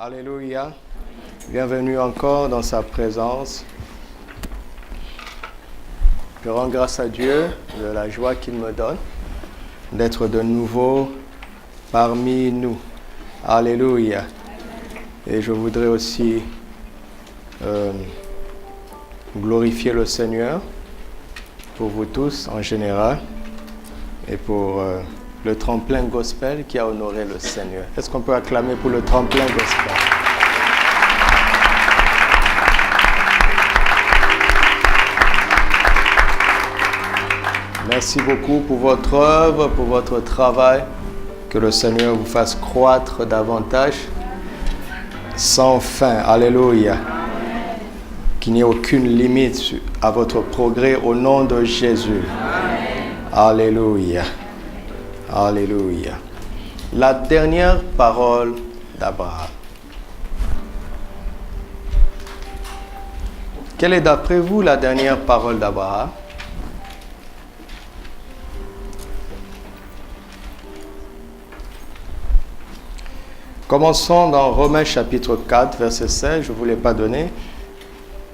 Alléluia. Bienvenue encore dans sa présence. Je rends grâce à Dieu de la joie qu'il me donne d'être de nouveau parmi nous. Alléluia. Et je voudrais aussi glorifier le Seigneur pour vous tous en général et pour le tremplin gospel qui a honoré le Seigneur. Est-ce qu'on peut acclamer pour le tremplin gospel? Merci beaucoup pour votre œuvre, pour votre travail. Que le Seigneur vous fasse croître davantage, sans fin. Alléluia. Qu'il n'y ait aucune limite à votre progrès au nom de Jésus. Alléluia. Alléluia. La dernière parole d'Abraham. Quelle est d'après vous la dernière parole d'Abraham? Commençons dans Romains chapitre 4, verset 16. Je ne vous l'ai pas donné.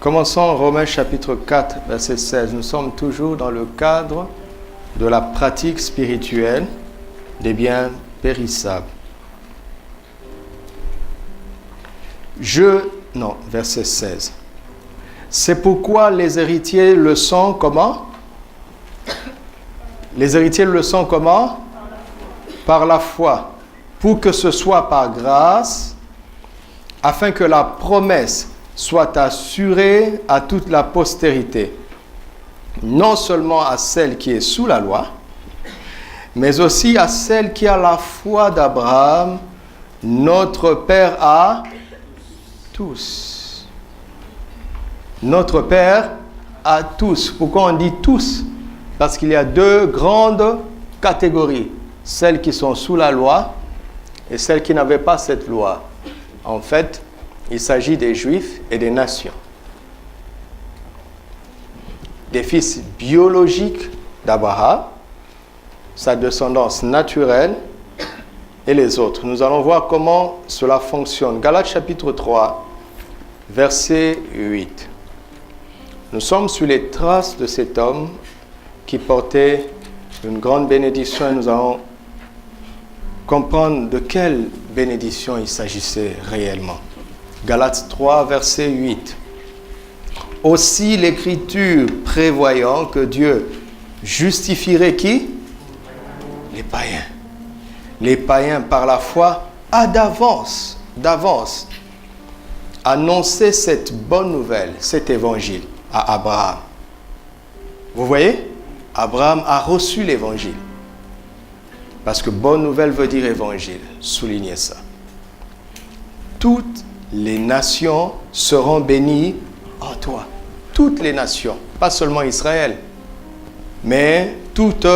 Commençons Romains chapitre 4, verset 16. Nous sommes toujours dans le cadre de la pratique spirituelle des biens périssables. Verset 16. C'est pourquoi les héritiers le sont comment? Les héritiers le sont comment? Par la foi. Pour que ce soit par grâce, afin que la promesse soit assurée à toute la postérité, non seulement à celle qui est sous la loi, mais aussi à celle qui a la foi d'Abraham, notre Père à tous. Notre Père à tous. Pourquoi on dit tous? Parce qu'il y a deux grandes catégories. Celles qui sont sous la loi et celles qui n'avaient pas cette loi. En fait, il s'agit des Juifs et des nations. Des fils biologiques d'Abraham, sa descendance naturelle et les autres. Nous allons voir comment cela fonctionne. Galates chapitre 3, verset 8. Nous sommes sur les traces de cet homme qui portait une grande bénédiction et nous allons comprendre de quelle bénédiction il s'agissait réellement. Galates 3, verset 8. Aussi l'Écriture prévoyant que Dieu justifierait qui? Les païens. Les païens par la foi a d'avance annoncé cette bonne nouvelle, cet évangile à Abraham. Vous voyez? Abraham a reçu l'évangile. Parce que bonne nouvelle veut dire évangile. Soulignez ça. Toutes les nations seront bénies en toi. Toutes les nations. Pas seulement Israël. Mais toutes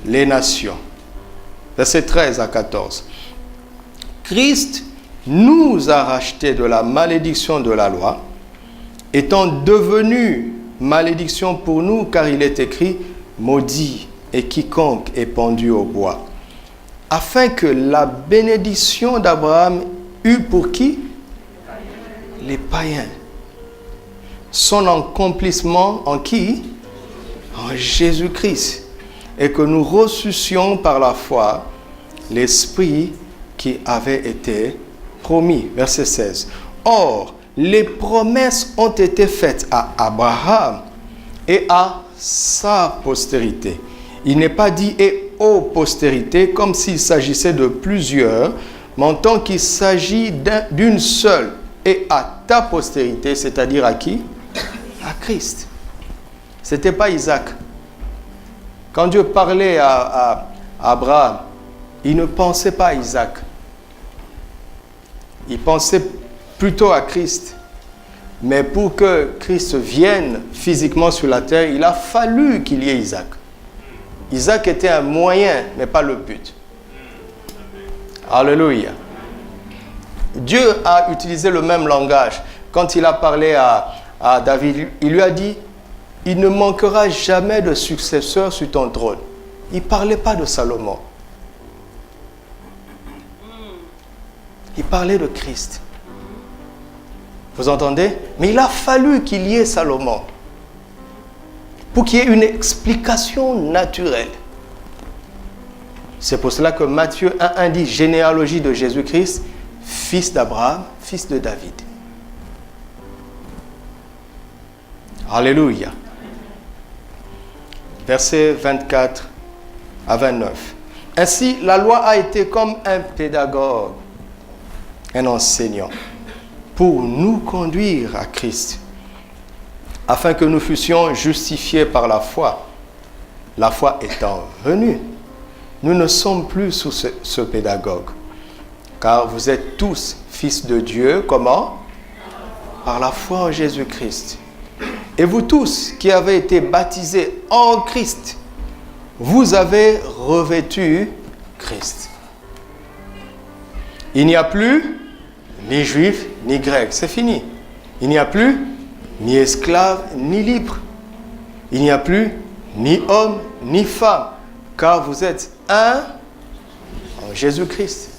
les nations. Versets 13 à 14. Christ nous a rachetés de la malédiction de la loi, étant devenu malédiction pour nous, car il est écrit, maudit et quiconque est pendu au bois. Afin que la bénédiction d'Abraham eût pour qui? Les païens. Son accomplissement en qui? En Jésus-Christ. Et que nous reçussions par la foi l'Esprit qui avait été promis. Verset 16. Or, les promesses ont été faites à Abraham et à sa postérité. Il n'est pas dit « et aux postérités » comme s'il s'agissait de plusieurs, mais en tant qu'il s'agit d'une seule « et à ta postérité », c'est-à-dire à qui? À Christ. Ce n'était pas Isaac. Quand Dieu parlait à Abraham, il ne pensait pas à Isaac. Il pensait plutôt à Christ. Mais pour que Christ vienne physiquement sur la terre, il a fallu qu'il y ait Isaac. Isaac était un moyen, mais pas le but. Alléluia. Dieu a utilisé le même langage. Quand il a parlé à David, il lui a dit, il ne manquera jamais de successeur sur ton trône. Il ne parlait pas de Salomon. Il parlait de Christ. Vous entendez? Mais il a fallu qu'il y ait Salomon pour qu'il y ait une explication naturelle. C'est pour cela que Matthieu 1,1 dit généalogie de Jésus-Christ, fils d'Abraham, fils de David. Alléluia. Versets 24 à 29. Ainsi, la loi a été comme un pédagogue, un enseignant, pour nous conduire à Christ, afin que nous fussions justifiés par la foi. La foi étant venue, nous ne sommes plus sous ce pédagogue, car vous êtes tous fils de Dieu, comment? Par la foi en Jésus-Christ. Et vous tous qui avez été baptisés en Christ, vous avez revêtu Christ. Il n'y a plus ni juif ni grec, c'est fini. Il n'y a plus ni esclave ni libre. Il n'y a plus ni homme ni femme, car vous êtes un en Jésus-Christ.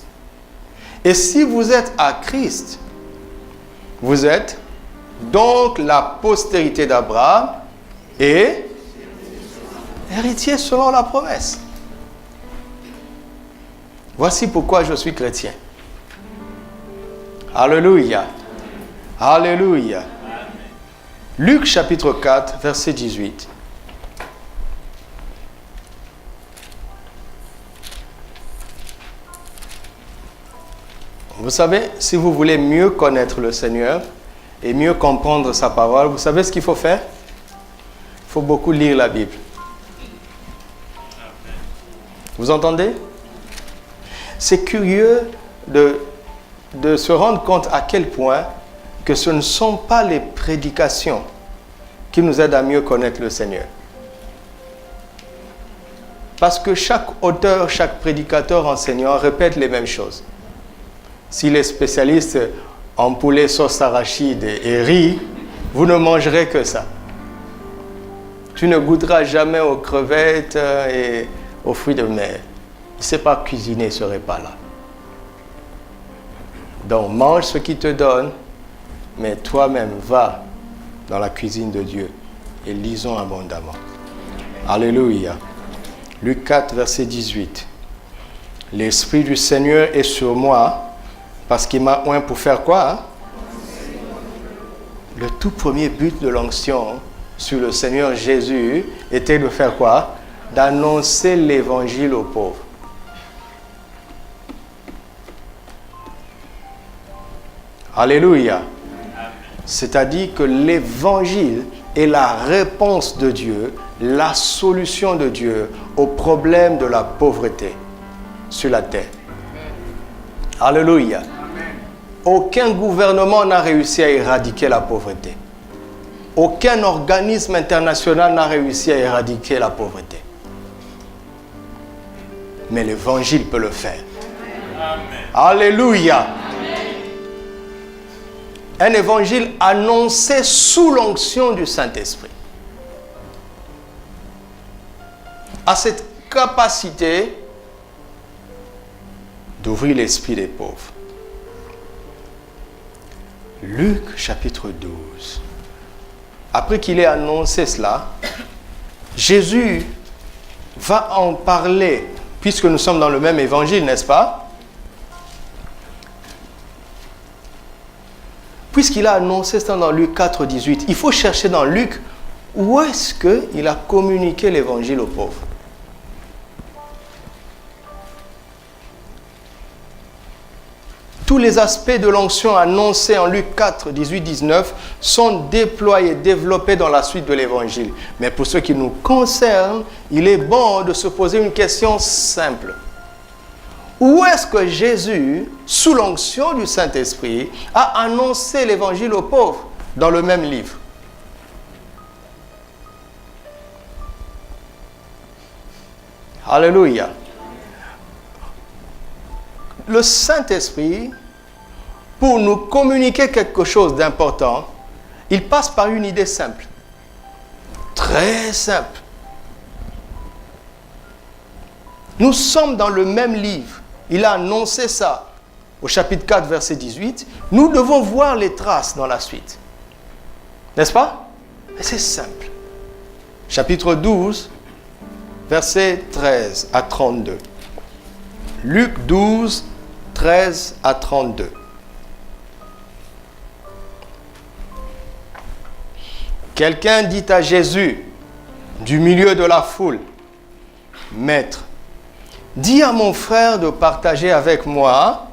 Et si vous êtes à Christ, vous êtes donc la postérité d'Abraham et héritier selon la promesse. Voici pourquoi je suis chrétien. Alléluia. Alléluia. Luc chapitre 4, verset 18. Vous savez, si vous voulez mieux connaître le Seigneur et mieux comprendre sa parole, vous savez ce qu'il faut faire? Il faut beaucoup lire la Bible. Vous entendez? C'est curieux de se rendre compte à quel point que ce ne sont pas les prédications qui nous aident à mieux connaître le Seigneur. Parce que chaque auteur, chaque prédicateur, enseignant répète les mêmes choses. S'il est spécialiste en poulet sauce arachide et riz, vous ne mangerez que ça. Tu ne goûteras jamais aux crevettes et aux fruits de mer. Il ne sait pas cuisiner ce repas-là. Donc mange ce qu'il te donne, mais toi-même va dans la cuisine de Dieu et lisons abondamment. Alléluia. Luc 4, verset 18. L'Esprit du Seigneur est sur moi, parce qu'il m'a oint pour faire quoi? Hein? Le tout premier but de l'onction sur le Seigneur Jésus était de faire quoi? D'annoncer l'évangile aux pauvres. Alléluia. C'est-à-dire que l'évangile est la réponse de Dieu, la solution de Dieu au problème de la pauvreté sur la terre. Alléluia. Aucun gouvernement n'a réussi à éradiquer la pauvreté. Aucun organisme international n'a réussi à éradiquer la pauvreté. Mais l'évangile peut le faire. Amen. Alléluia. Amen. Un évangile annoncé sous l'onction du Saint-Esprit a cette capacité d'ouvrir l'esprit des pauvres. Luc chapitre 12. Après qu'il ait annoncé cela, Jésus va en parler, puisque nous sommes dans le même évangile, n'est-ce pas? Puisqu'il a annoncé ça dans Luc 4, 18, il faut chercher dans Luc où est-ce qu'il a communiqué l'évangile aux pauvres. Tous les aspects de l'onction annoncés en Luc 4, 18, 19 sont déployés, développés dans la suite de l'évangile. Mais pour ce qui nous concerne, il est bon de se poser une question simple. Où est-ce que Jésus, sous l'onction du Saint-Esprit, a annoncé l'évangile aux pauvres dans le même livre? Alléluia. Le Saint-Esprit, pour nous communiquer quelque chose d'important, il passe par une idée simple. Très simple. Nous sommes dans le même livre. Il a annoncé ça. au chapitre 4, verset 18, nous devons voir les traces dans la suite. N'est-ce pas? Mais c'est simple. Chapitre 12, verset 13 à 32. Luc 12, 13 à 32. Quelqu'un dit à Jésus, du milieu de la foule, « Maître, dis à mon frère de partager avec moi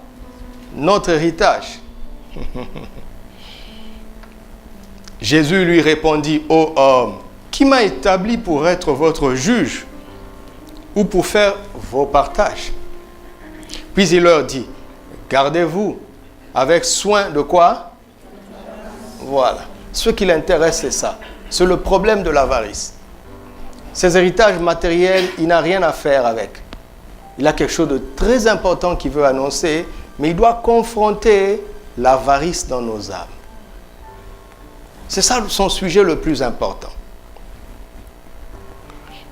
notre héritage. » Jésus lui répondit, « Ô homme, qui m'a établi pour être votre juge ou pour faire vos partages? » Puis il leur dit, « Gardez-vous avec soin de quoi? » Voilà. Ce qui l'intéresse, c'est ça. C'est le problème de l'avarice. Ces héritages matériels, il n'a rien à faire avec. Il a quelque chose de très important qu'il veut annoncer, mais il doit confronter l'avarice dans nos âmes. C'est ça son sujet le plus important.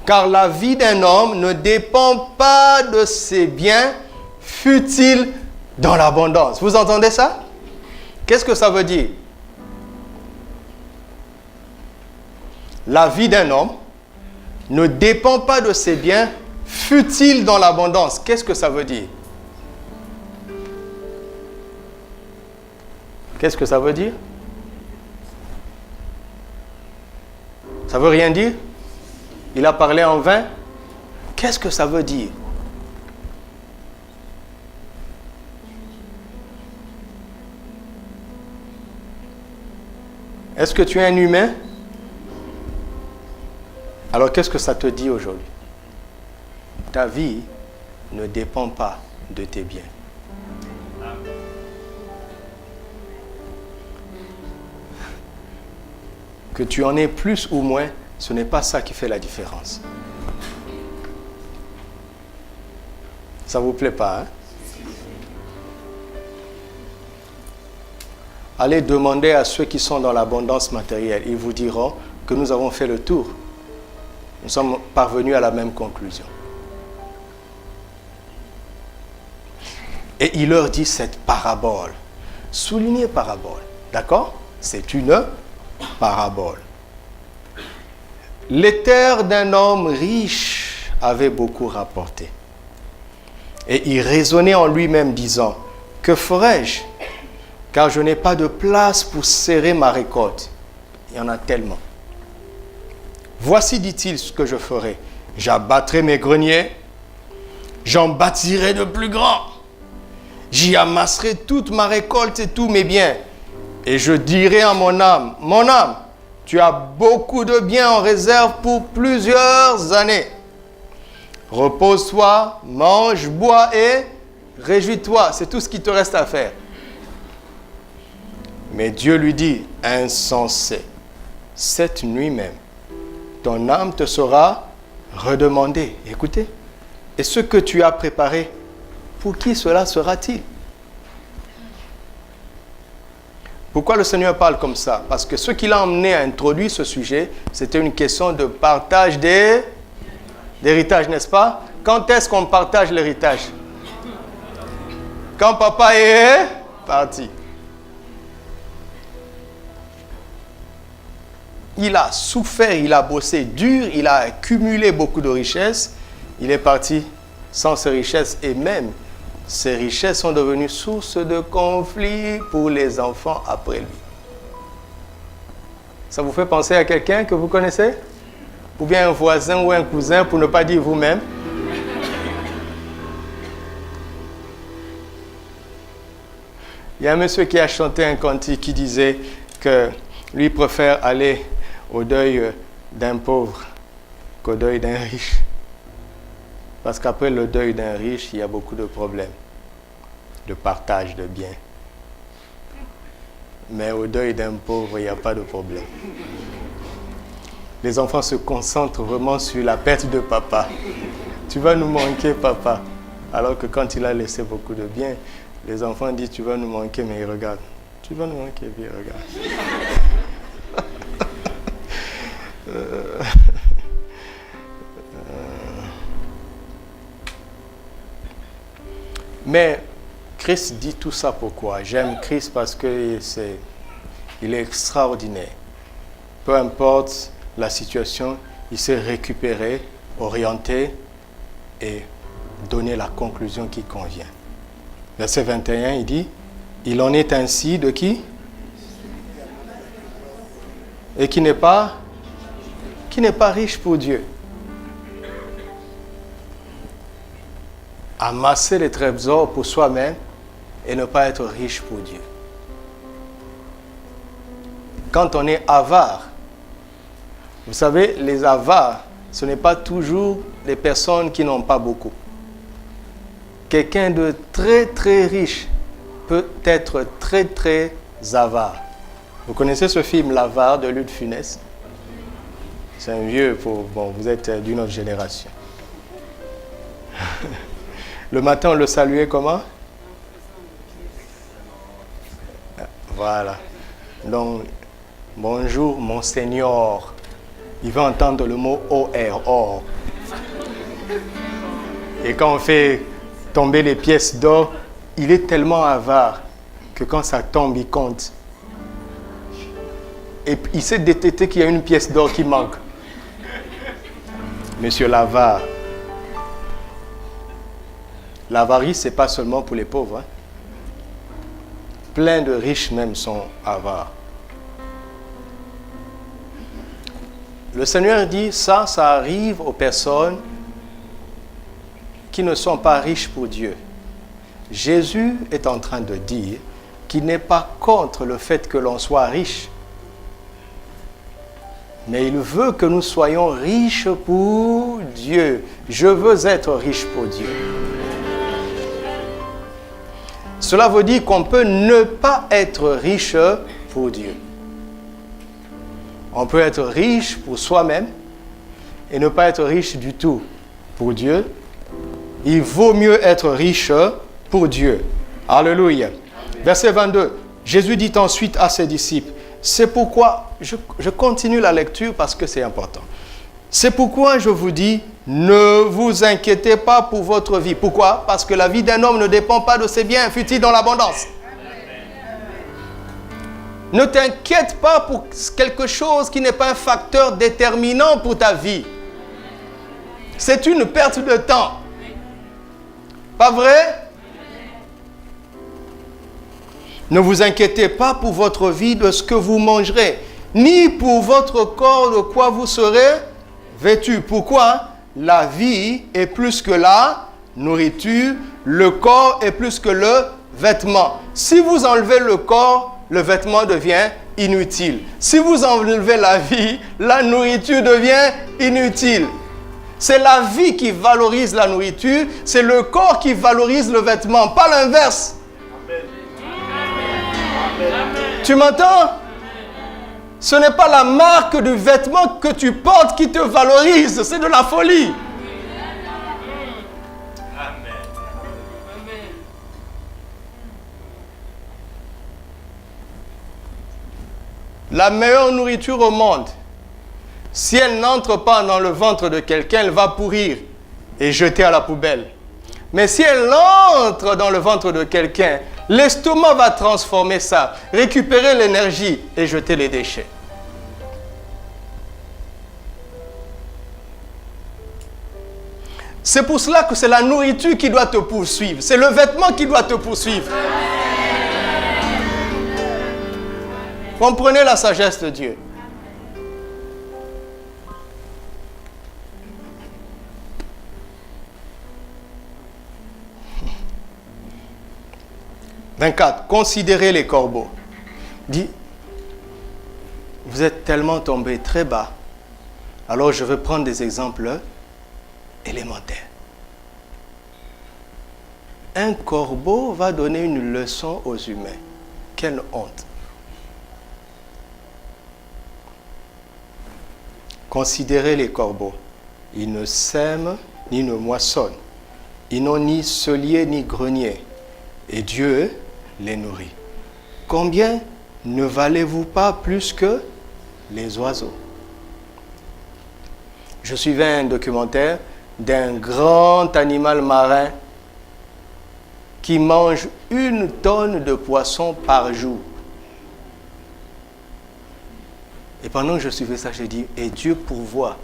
Car la vie d'un homme ne dépend pas de ses biens, fût-il dans l'abondance. Vous entendez ça? Qu'est-ce que ça veut dire? La vie d'un homme ne dépend pas de ses biens, fût-il dans l'abondance. Qu'est-ce que ça veut dire? Qu'est-ce que ça veut dire? Ça veut rien dire? Il a parlé en vain? Qu'est-ce que ça veut dire? Est-ce que tu es un humain? Alors qu'est-ce que ça te dit aujourd'hui? Ta vie ne dépend pas de tes biens. Que tu en aies plus ou moins, ce n'est pas ça qui fait la différence. Ça ne vous plaît pas, hein? Allez demander à ceux qui sont dans l'abondance matérielle. Ils vous diront que nous avons fait le tour. Nous sommes parvenus à la même conclusion. Et il leur dit cette parabole. Soulignez parabole. D'accord? C'est une parabole. Les terres d'un homme riche avaient beaucoup rapporté. Et il raisonnait en lui-même disant, « Que ferai-je? Car je n'ai pas de place pour serrer ma récolte. » Il y en a tellement. « Voici, dit-il, ce que je ferai. J'abattrai mes greniers, j'en bâtirai de plus grands. J'y amasserai toute ma récolte et tous mes biens. Et je dirai à mon âme, tu as beaucoup de biens en réserve pour plusieurs années. Repose-toi, mange, bois et réjouis-toi. » C'est tout ce qu'il te reste à faire. Mais Dieu lui dit, insensé, cette nuit même, ton âme te sera redemandée. Écoutez, et ce que tu as préparé, pour qui cela sera-t-il? Pourquoi le Seigneur parle comme ça? Parce que ce qui l'a emmené à introduire ce sujet, c'était une question de partage d'héritage, n'est-ce pas? Quand est-ce qu'on partage l'héritage? Quand papa est parti. Il a souffert, il a bossé dur, il a accumulé beaucoup de richesses. Il est parti sans ces richesses et même ces richesses sont devenues source de conflits pour les enfants après lui. Ça vous fait penser à quelqu'un que vous connaissez? Ou bien un voisin ou un cousin, pour ne pas dire vous-même? Il y a un monsieur qui a chanté un cantique qui disait que lui préfère aller au deuil d'un pauvre qu'au deuil d'un riche. Parce qu'après le deuil d'un riche, il y a beaucoup de problèmes de partage de biens. Mais au deuil d'un pauvre, il n'y a pas de problème. Les enfants se concentrent vraiment sur la perte de papa. Tu vas nous manquer, papa. Alors que quand il a laissé beaucoup de biens, les enfants disent, tu vas nous manquer, mais ils regardent. Tu vas nous manquer, puis ils regardent. Mais Christ dit tout ça pourquoi? J'aime Christ parce qu'il est extraordinaire. Peu importe la situation, il sait récupérer, orienter et donner la conclusion qui convient. Verset 21, il dit, il en est ainsi de qui? Et qui n'est pas riche pour Dieu. Amasser les trésors pour soi-même et ne pas être riche pour Dieu. Quand on est avare, vous savez, les avares, ce n'est pas toujours les personnes qui n'ont pas beaucoup. Quelqu'un de très très riche peut être très très avare. Vous connaissez ce film L'Avare de Louis de Funès? C'est un vieux, vous êtes d'une autre génération. Le matin, on le saluait comment? Voilà. Donc, bonjour, Monseigneur. Il va entendre le mot OR, or. Et quand on fait tomber les pièces d'or, il est tellement avare que quand ça tombe, il compte. Et il sait détecter qu'il y a une pièce d'or qui manque. Monsieur l'avare. L'avarice, ce n'est pas seulement pour les pauvres. Hein. Plein de riches même sont avares. Le Seigneur dit, ça arrive aux personnes qui ne sont pas riches pour Dieu. Jésus est en train de dire qu'il n'est pas contre le fait que l'on soit riche, mais il veut que nous soyons riches pour Dieu. Je veux être riche pour Dieu. Cela veut dire qu'on peut ne pas être riche pour Dieu. On peut être riche pour soi-même et ne pas être riche du tout pour Dieu. Il vaut mieux être riche pour Dieu. Alléluia. Verset 22. Jésus dit ensuite à ses disciples, c'est pourquoi, je continue la lecture parce que c'est important. C'est pourquoi je vous dis, ne vous inquiétez pas pour votre vie. Pourquoi? Parce que la vie d'un homme ne dépend pas de ses biens, fut-il dans l'abondance. Ne t'inquiète pas pour quelque chose qui n'est pas un facteur déterminant pour ta vie. C'est une perte de temps. Pas vrai? Ne vous inquiétez pas pour votre vie de ce que vous mangerez, ni pour votre corps de quoi vous serez vêtu. Pourquoi? La vie est plus que la nourriture, le corps est plus que le vêtement. Si vous enlevez le corps, le vêtement devient inutile. Si vous enlevez la vie, la nourriture devient inutile. C'est la vie qui valorise la nourriture, c'est le corps qui valorise le vêtement, pas l'inverse. Tu m'entends? Ce n'est pas la marque du vêtement que tu portes qui te valorise, c'est de la folie. La meilleure nourriture au monde, si elle n'entre pas dans le ventre de quelqu'un, elle va pourrir et jeter à la poubelle. Mais si elle entre dans le ventre de quelqu'un, l'estomac va transformer ça, récupérer l'énergie et jeter les déchets. C'est pour cela que c'est la nourriture qui doit te poursuivre. C'est le vêtement qui doit te poursuivre. Comprenez la sagesse de Dieu. « 24. Considérez les corbeaux. » Dit, vous êtes tellement tombés très bas. Alors je vais prendre des exemples élémentaires. Un corbeau va donner une leçon aux humains. Quelle honte. Considérez les corbeaux. Ils ne sèment ni ne moissonnent. Ils n'ont ni cellier ni grenier. Et Dieu les nourrit. Combien ne valez-vous pas plus que les oiseaux? Je suivais un documentaire d'un grand animal marin qui mange 1 tonne de poisson par jour. Et pendant que je suivais ça, j'ai dit, et Dieu pourvoit.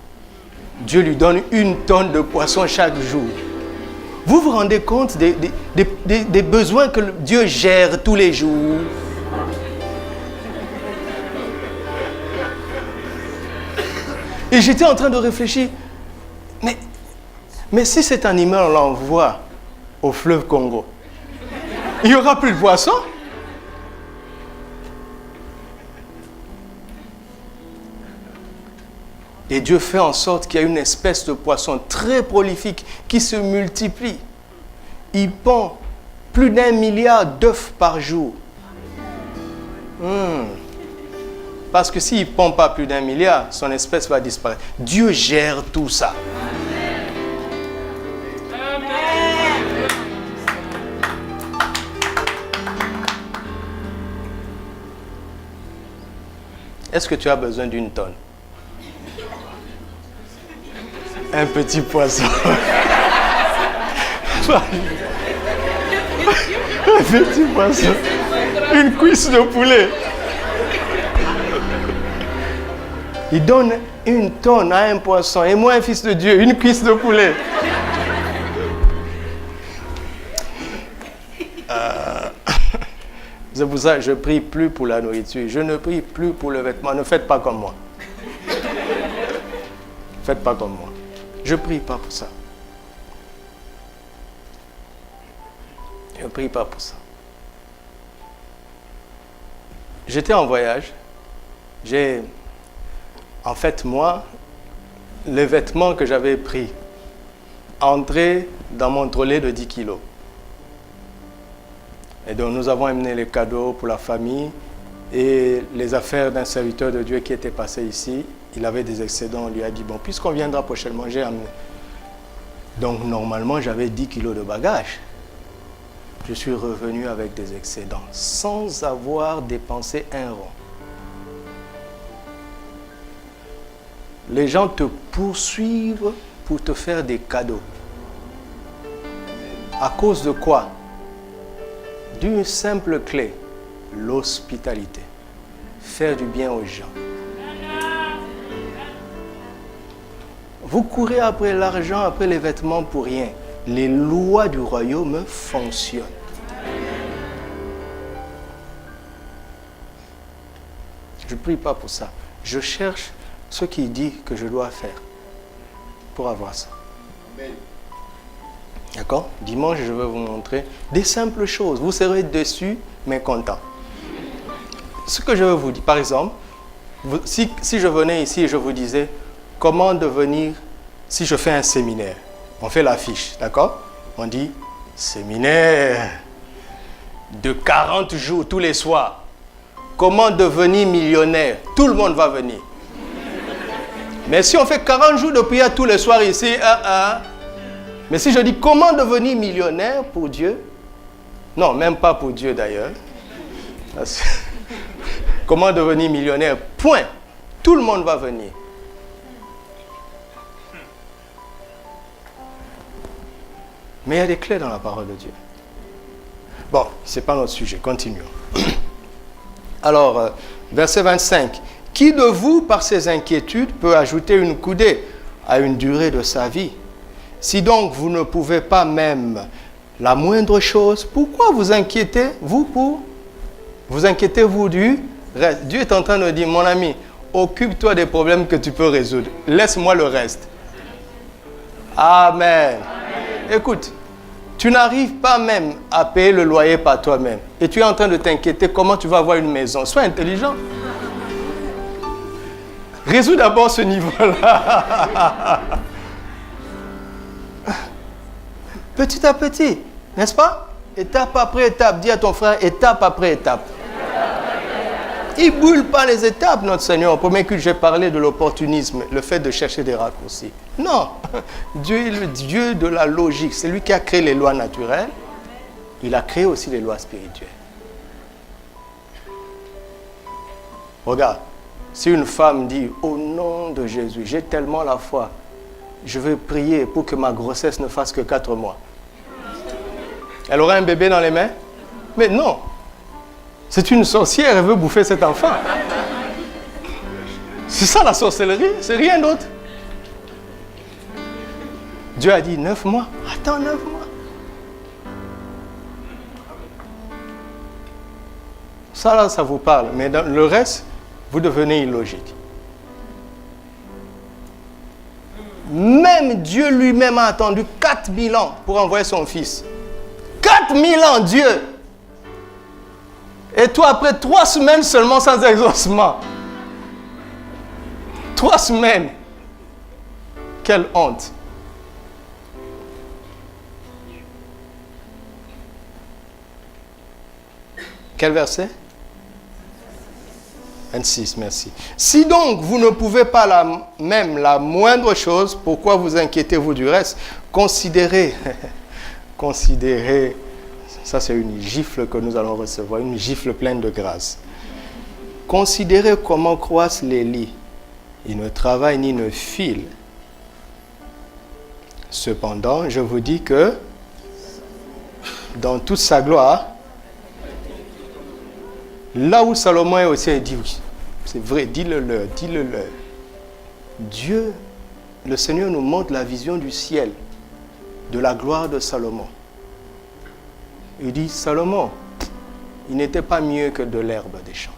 Dieu lui donne 1 tonne de poisson chaque jour. Vous vous rendez compte des besoins que Dieu gère tous les jours? Et j'étais en train de réfléchir, mais si cet animal, on l'envoie au fleuve Congo, il n'y aura plus de poissons? Et Dieu fait en sorte qu'il y a une espèce de poisson très prolifique qui se multiplie. Il pond plus d'1 milliard d'œufs par jour. Parce que s'il ne pond pas plus d'1 milliard, son espèce va disparaître. Dieu gère tout ça. Est-ce que tu as besoin d'1 tonne? Un petit poisson. Un petit poisson. Une cuisse de poulet. Il donne 1 tonne à un poisson. Et moi, un fils de Dieu, une cuisse de poulet. C'est pour ça que je ne prie plus pour la nourriture. Je ne prie plus pour le vêtement. Ne faites pas comme moi. Faites pas comme moi. Je ne prie pas pour ça. Je ne prie pas pour ça. J'étais en voyage. En fait, moi, les vêtements que j'avais pris entraient dans mon trolley de 10 kilos. Et donc, nous avons amené les cadeaux pour la famille et les affaires d'un serviteur de Dieu qui était passé ici. Il avait des excédents, on lui a dit, bon, puisqu'on viendra prochainement, j'ai amené. Donc, normalement, j'avais 10 kilos de bagages. Je suis revenu avec des excédents, sans avoir dépensé 1 rond. Les gens te poursuivent pour te faire des cadeaux. À cause de quoi? D'une simple clé, l'hospitalité. Faire du bien aux gens. Vous courez après l'argent, après les vêtements pour rien. Les lois du royaume fonctionnent. Je ne prie pas pour ça. Je cherche ce qu'il dit que je dois faire pour avoir ça. D'accord? Dimanche, je vais vous montrer des simples choses. Vous serez déçus, mais contents. Ce que je veux vous dire, par exemple, si je venais ici et je vous disais comment devenir, si je fais un séminaire, on fait l'affiche, d'accord? On dit séminaire de 40 jours tous les soirs. Comment devenir millionnaire? Tout le monde va venir. Mais si on fait 40 jours de prière tous les soirs ici, mais si je dis comment devenir millionnaire pour Dieu, non, même pas pour Dieu d'ailleurs. Comment devenir millionnaire, point. Tout le monde va venir. Mais il y a des clés dans la parole de Dieu. Bon, ce n'est pas notre sujet, continuons. Alors, verset 25. Qui de vous, par ses inquiétudes, peut ajouter une coudée à une durée de sa vie? Si donc vous ne pouvez pas même la moindre chose, pourquoi vous inquiétez, vous inquiétez-vous du reste? Dieu est en train de dire, mon ami, occupe-toi des problèmes que tu peux résoudre. Laisse-moi le reste. Amen. Écoute, tu n'arrives pas même à payer le loyer par toi-même. Et tu es en train de t'inquiéter comment tu vas avoir une maison. Sois intelligent. Résous d'abord ce niveau-là. Petit à petit, n'est-ce pas? Étape après étape. Dis à ton frère, étape après étape. Il ne brûle pas les étapes, notre Seigneur. Au premier culte, j'ai parlé de l'opportunisme, le fait de chercher des raccourcis. Non, Dieu est le Dieu de la logique. C'est lui qui a créé les lois naturelles. Il a créé aussi les lois spirituelles. Regarde, si une femme dit, au nom de Jésus, j'ai tellement la foi, je veux prier pour que ma grossesse ne fasse que 4 mois. Elle aura un bébé dans les mains? Mais non. C'est une sorcière, elle veut bouffer cet enfant. C'est ça la sorcellerie, c'est rien d'autre. Dieu a dit 9 mois. Attends 9 mois. Ça là, ça vous parle. Mais dans le reste, vous devenez illogique. Même Dieu lui-même a attendu 4000 ans pour envoyer son fils. 4000 ans, Dieu. Et toi, après 3 semaines seulement sans exaucement. 3 semaines. Quelle honte. Quel verset? 26, merci. Si donc vous ne pouvez pas même la moindre chose, pourquoi vous inquiétez-vous du reste? Considérez, ça c'est une gifle que nous allons recevoir, une gifle pleine de grâce. Considérez comment croissent les lits. Ils ne travaillent ni ne filent. Cependant, je vous dis que dans toute sa gloire, là où Salomon est aussi, il dit oui, c'est vrai, dis-le-leur. Dieu, le Seigneur nous montre la vision du ciel, de la gloire de Salomon. Il dit, Salomon, il n'était pas mieux que de l'herbe des champs.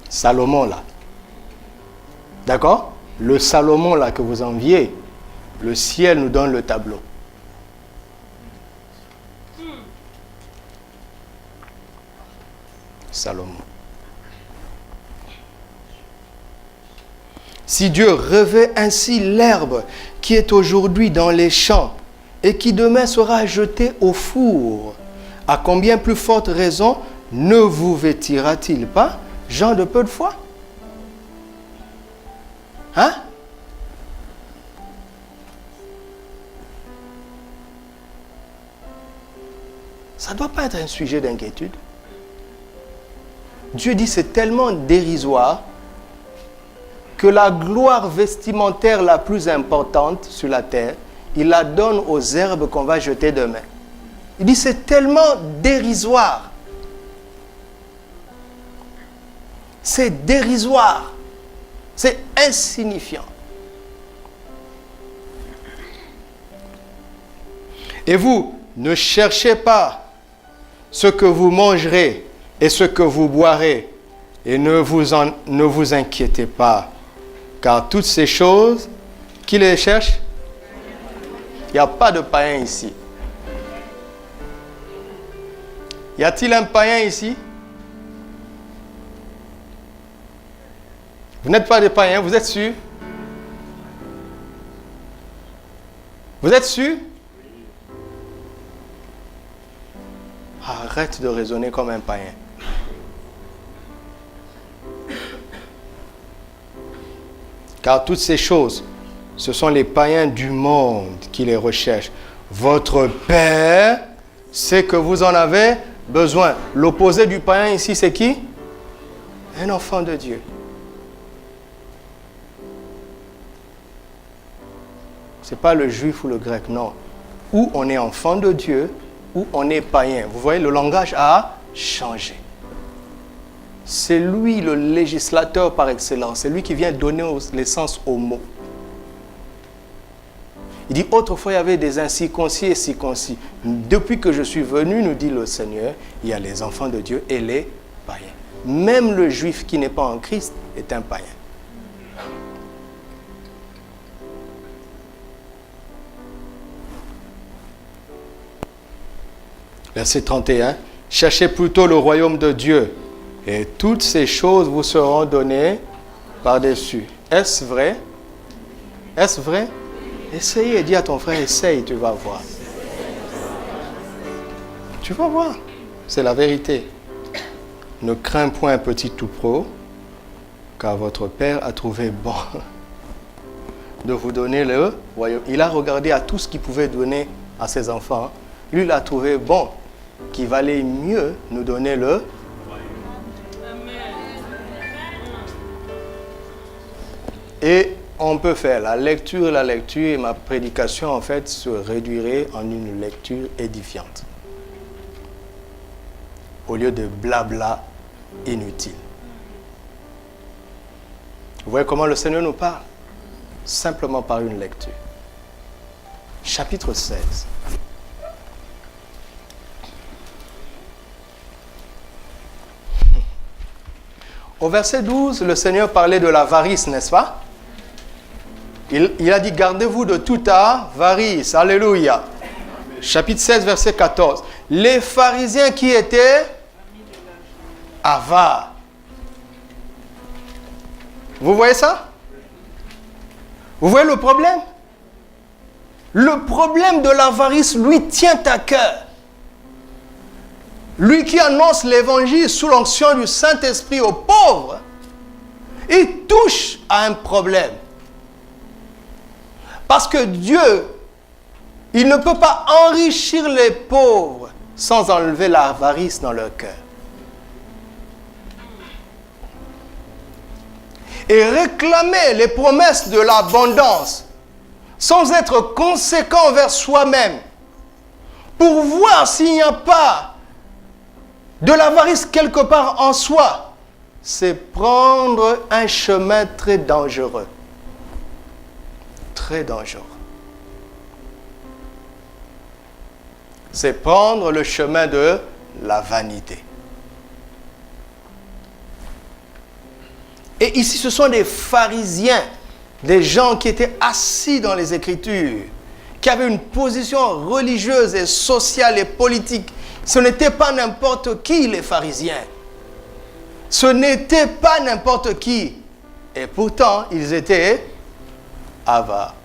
Salomon là. D'accord? Le Salomon là que vous enviez, le ciel nous donne le tableau. Salomon. Si Dieu revêt ainsi l'herbe qui est aujourd'hui dans les champs et qui demain sera jetée au four, à combien plus forte raison ne vous vêtira-t-il pas, gens de peu de foi? Hein? Ça ne doit pas être un sujet d'inquiétude. Dieu dit c'est tellement dérisoire que la gloire vestimentaire la plus importante sur la terre, il la donne aux herbes qu'on va jeter demain. Il dit c'est tellement dérisoire. C'est dérisoire. C'est insignifiant. Et vous, ne cherchez pas ce que vous mangerez et ce que vous boirez, et ne vous inquiétez pas, car toutes ces choses, qui les cherche? Il n'y a pas de païen ici. Y a-t-il un païen ici? Vous n'êtes pas des païens, vous êtes sûrs? Vous êtes sûrs? Arrête de raisonner comme un païen. Car toutes ces choses, ce sont les païens du monde qui les recherchent. Votre Père sait que vous en avez besoin. L'opposé du païen ici, c'est qui? Un enfant de Dieu. Ce n'est pas le juif ou le grec, non. Ou on est enfant de Dieu, ou on est païen. Vous voyez, le langage a changé. C'est lui le législateur par excellence. C'est lui qui vient donner l'essence aux mots. Il dit, autrefois il y avait des incirconcis et circoncis. Depuis que je suis venu, nous dit le Seigneur, il y a les enfants de Dieu et les païens. Même le juif qui n'est pas en Christ est un païen. Verset 31. Cherchez plutôt le royaume de Dieu et toutes ces choses vous seront données par-dessus. Est-ce vrai? Est-ce vrai? Essayez, dis à ton frère, essaye, tu vas voir. Tu vas voir. C'est la vérité. Ne crains point, petit tout pro, car votre Père a trouvé bon de vous donner le royaume. Il a regardé à tout ce qu'il pouvait donner à ses enfants. Lui, il a trouvé bon qu'il valait mieux nous donner le et on peut faire la lecture et ma prédication en fait se réduirait en une lecture édifiante. Au lieu de blabla inutile. Vous voyez comment le Seigneur nous parle? Simplement par une lecture. Chapitre 16. Au verset 12, le Seigneur parlait de l'avarice, n'est-ce pas? Il a dit, gardez-vous de toute avarice. Alléluia. Chapitre 16, verset 14. Les pharisiens qui étaient avares. Vous voyez ça? Vous voyez le problème? Le problème de l'avarice lui tient à cœur. Lui qui annonce l'évangile sous l'onction du Saint-Esprit aux pauvres, il touche à un problème. Parce que Dieu, il ne peut pas enrichir les pauvres sans enlever l'avarice dans leur cœur. Et réclamer les promesses de l'abondance sans être conséquent envers soi-même pour voir s'il n'y a pas de l'avarice quelque part en soi, c'est prendre un chemin très dangereux. Très dangereux. C'est prendre le chemin de la vanité. Et ici, ce sont des pharisiens, des gens qui étaient assis dans les Écritures, qui avaient une position religieuse et sociale et politique. Ce n'était pas n'importe qui, les pharisiens. Ce n'était pas n'importe qui. Et pourtant, ils étaient avares.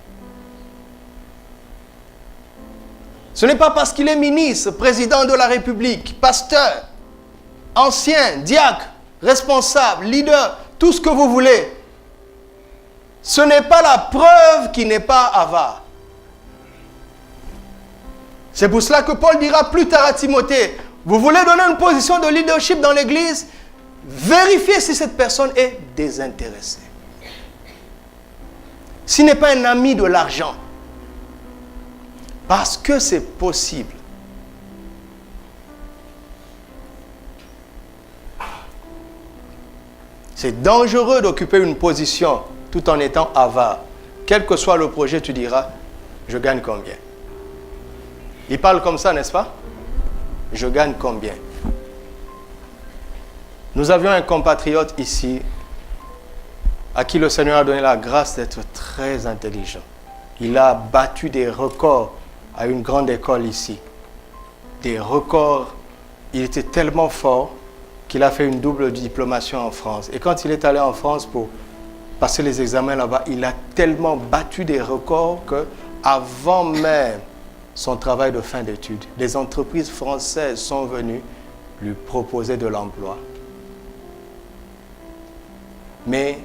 Ce n'est pas parce qu'il est ministre, président de la République, pasteur, ancien, diacre, responsable, leader, tout ce que vous voulez. Ce n'est pas la preuve qu'il n'est pas avare. C'est pour cela que Paul dira plus tard à Timothée, vous voulez donner une position de leadership dans l'église, vérifiez si cette personne est désintéressée. S'il n'est pas un ami de l'argent. Parce que c'est possible. C'est dangereux d'occuper une position tout en étant avare. Quel que soit le projet, tu diras, je gagne combien? Il parle comme ça, n'est-ce pas? Je gagne combien? Nous avions un compatriote ici à qui le Seigneur a donné la grâce d'être très intelligent. Il a battu des records à une grande école ici. Des records. Il était tellement fort qu'il a fait une double diplomation en France. Et quand il est allé en France pour passer les examens là-bas, il a tellement battu des records que avant même son travail de fin d'études, les entreprises françaises sont venues lui proposer de l'emploi. Mais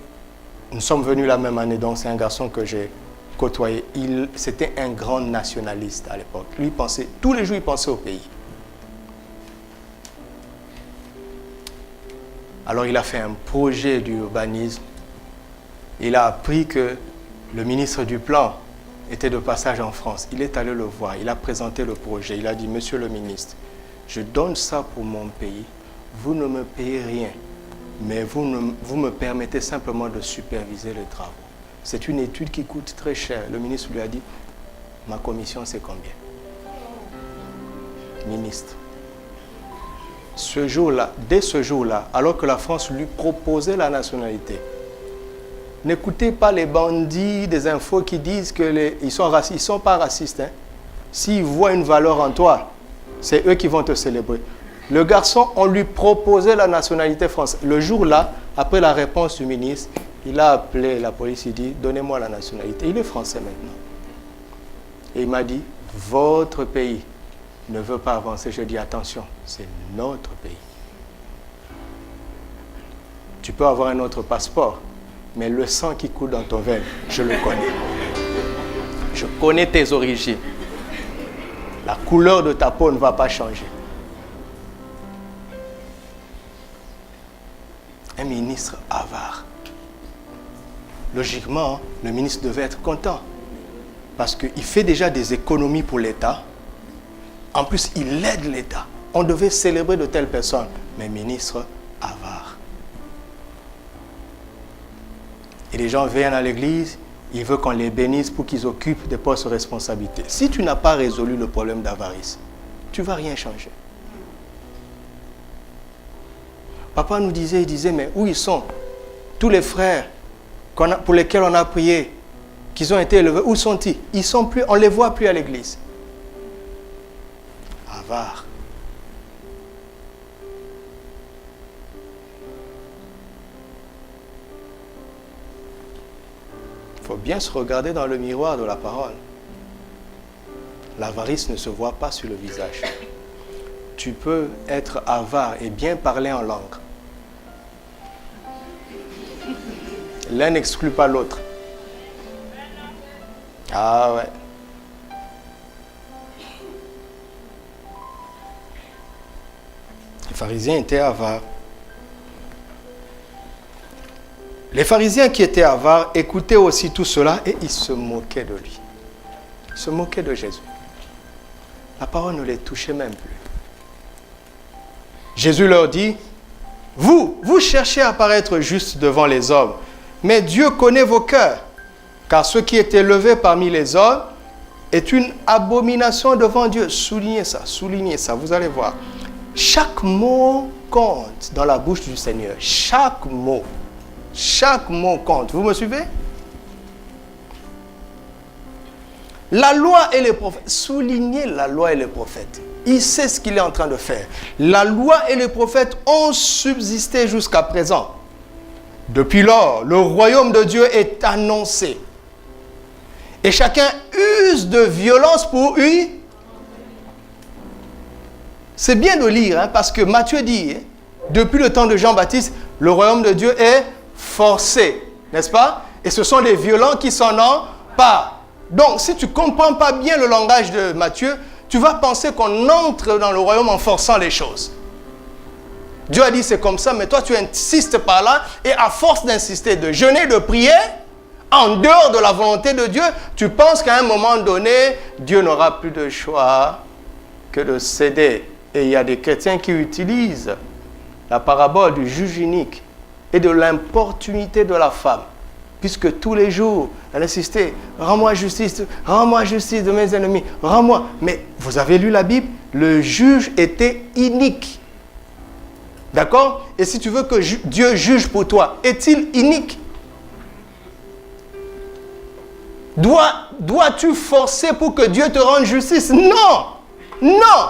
nous sommes venus la même année, donc c'est un garçon que j'ai côtoyé. C'était un grand nationaliste à l'époque. Lui pensait, tous les jours il pensait au pays. Alors il a fait un projet d'urbanisme. Il a appris que le ministre du Plan était de passage en France. Il est allé le voir, il a présenté le projet. Il a dit, monsieur le ministre, je donne ça pour mon pays. Vous ne me payez rien, mais vous me permettez simplement de superviser les travaux. C'est une étude qui coûte très cher. Le ministre lui a dit, ma commission c'est combien? Ministre. Ce jour-là, dès ce jour-là, alors que la France lui proposait la nationalité, n'écoutez pas les bandits des infos qui disent qu'ils sont racistes. Ils ne sont pas racistes. Hein. S'ils voient une valeur en toi, c'est eux qui vont te célébrer. Le garçon, on lui proposait la nationalité française. Le jour-là, après la réponse du ministre, il a appelé la police, il dit, donnez-moi la nationalité. Il est français maintenant. Et il m'a dit, votre pays ne veut pas avancer. Je dis, attention, c'est notre pays. Tu peux avoir un autre passeport, mais le sang qui coule dans ton veine, je le connais. Je connais tes origines. La couleur de ta peau ne va pas changer. Un ministre avare. logiquement, le ministre devait être content. Parce qu'il fait déjà des économies pour l'État. En plus, il aide l'État. On devait célébrer de telles personnes. Mais ministre avare. Et les gens viennent à l'église, ils veulent qu'on les bénisse pour qu'ils occupent des postes de responsabilité. Si tu n'as pas résolu le problème d'avarice, tu ne vas rien changer. Papa nous disait, il disait, mais où ils sont? Tous les frères pour lesquels on a prié, qu'ils ont été élevés, où sont-ils? Ils sont plus, on ne les voit plus à l'église. Avare. Il faut bien se regarder dans le miroir de la parole. L'avarice ne se voit pas sur le visage. Tu peux être avare et bien parler en langue. L'un n'exclut pas l'autre. Ah ouais. Les pharisiens étaient avares. Les pharisiens qui étaient avares écoutaient aussi tout cela et ils se moquaient de lui. Ils se moquaient de Jésus. La parole ne les touchait même plus. Jésus leur dit, vous cherchez à paraître justes devant les hommes, mais Dieu connaît vos cœurs, car ce qui est élevé parmi les hommes est une abomination devant Dieu. Soulignez ça, vous allez voir. Chaque mot compte dans la bouche du Seigneur. Chaque mot compte. Vous me suivez? La loi et les prophètes. Soulignez la loi et les prophètes. Il sait ce qu'il est en train de faire. La loi et les prophètes ont subsisté jusqu'à présent. Depuis lors, le royaume de Dieu est annoncé. Et chacun use de violence pour y. C'est bien de lire, parce que Matthieu dit, depuis le temps de Jean-Baptiste, le royaume de Dieu est forcé, n'est-ce pas? Et ce sont les violents qui s'en emparent. Donc, si tu ne comprends pas bien le langage de Matthieu, tu vas penser qu'on entre dans le royaume en forçant les choses. Dieu a dit c'est comme ça, mais toi tu insistes par là, et à force d'insister, de jeûner, de prier, en dehors de la volonté de Dieu, tu penses qu'à un moment donné, Dieu n'aura plus de choix que de céder. Et il y a des chrétiens qui utilisent la parabole du juge unique et de l'importunité de la femme. Puisque tous les jours, elle insistait, rends-moi justice de mes ennemis, rends-moi. Mais vous avez lu la Bible, le juge était inique. D'accord? Et si tu veux que Dieu juge pour toi, est-il inique? Dois-tu forcer pour que Dieu te rende justice? Non! Non!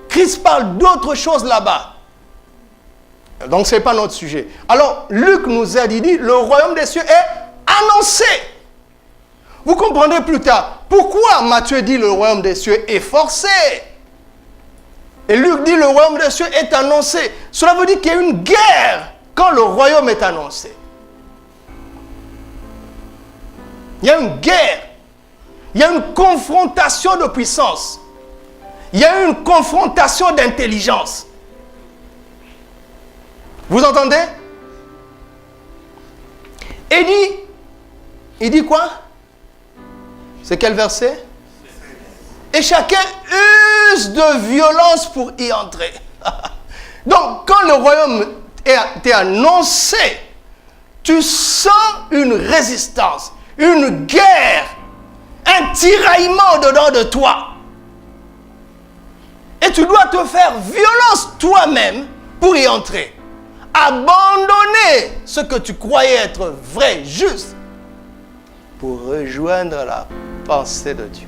Christ parle d'autre chose là-bas. Donc, ce n'est pas notre sujet. Alors, Luc nous a dit, le royaume des cieux est annoncé. Vous comprendrez plus tard pourquoi Matthieu dit le royaume des cieux est forcé. Et Luc dit le royaume des cieux est annoncé. Cela veut dire qu'il y a une guerre quand le royaume est annoncé. Il y a une guerre. Il y a une confrontation de puissance. Il y a une confrontation d'intelligence. Vous entendez? Il dit quoi? C'est quel verset? Et chacun use de violence pour y entrer. Donc, quand le royaume est annoncé, tu sens une résistance, une guerre, un tiraillement dedans de toi. Et tu dois te faire violence toi-même pour y entrer. Abandonner ce que tu croyais être vrai, juste, pour rejoindre la pensée de Dieu.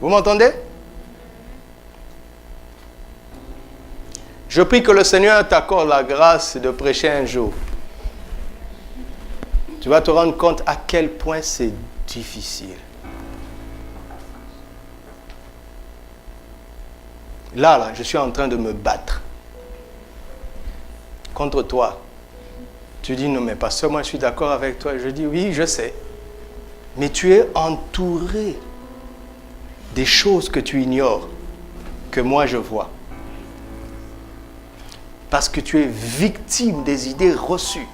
Vous m'entendez? Je prie que le Seigneur t'accorde la grâce de prêcher un jour. Tu vas te rendre compte à quel point c'est difficile. Là, je suis en train de me battre contre toi. Tu dis, non mais pasteur, moi je suis d'accord avec toi. Je dis, oui, je sais. Mais tu es entouré des choses que tu ignores, que moi je vois. Parce que tu es victime des idées reçues.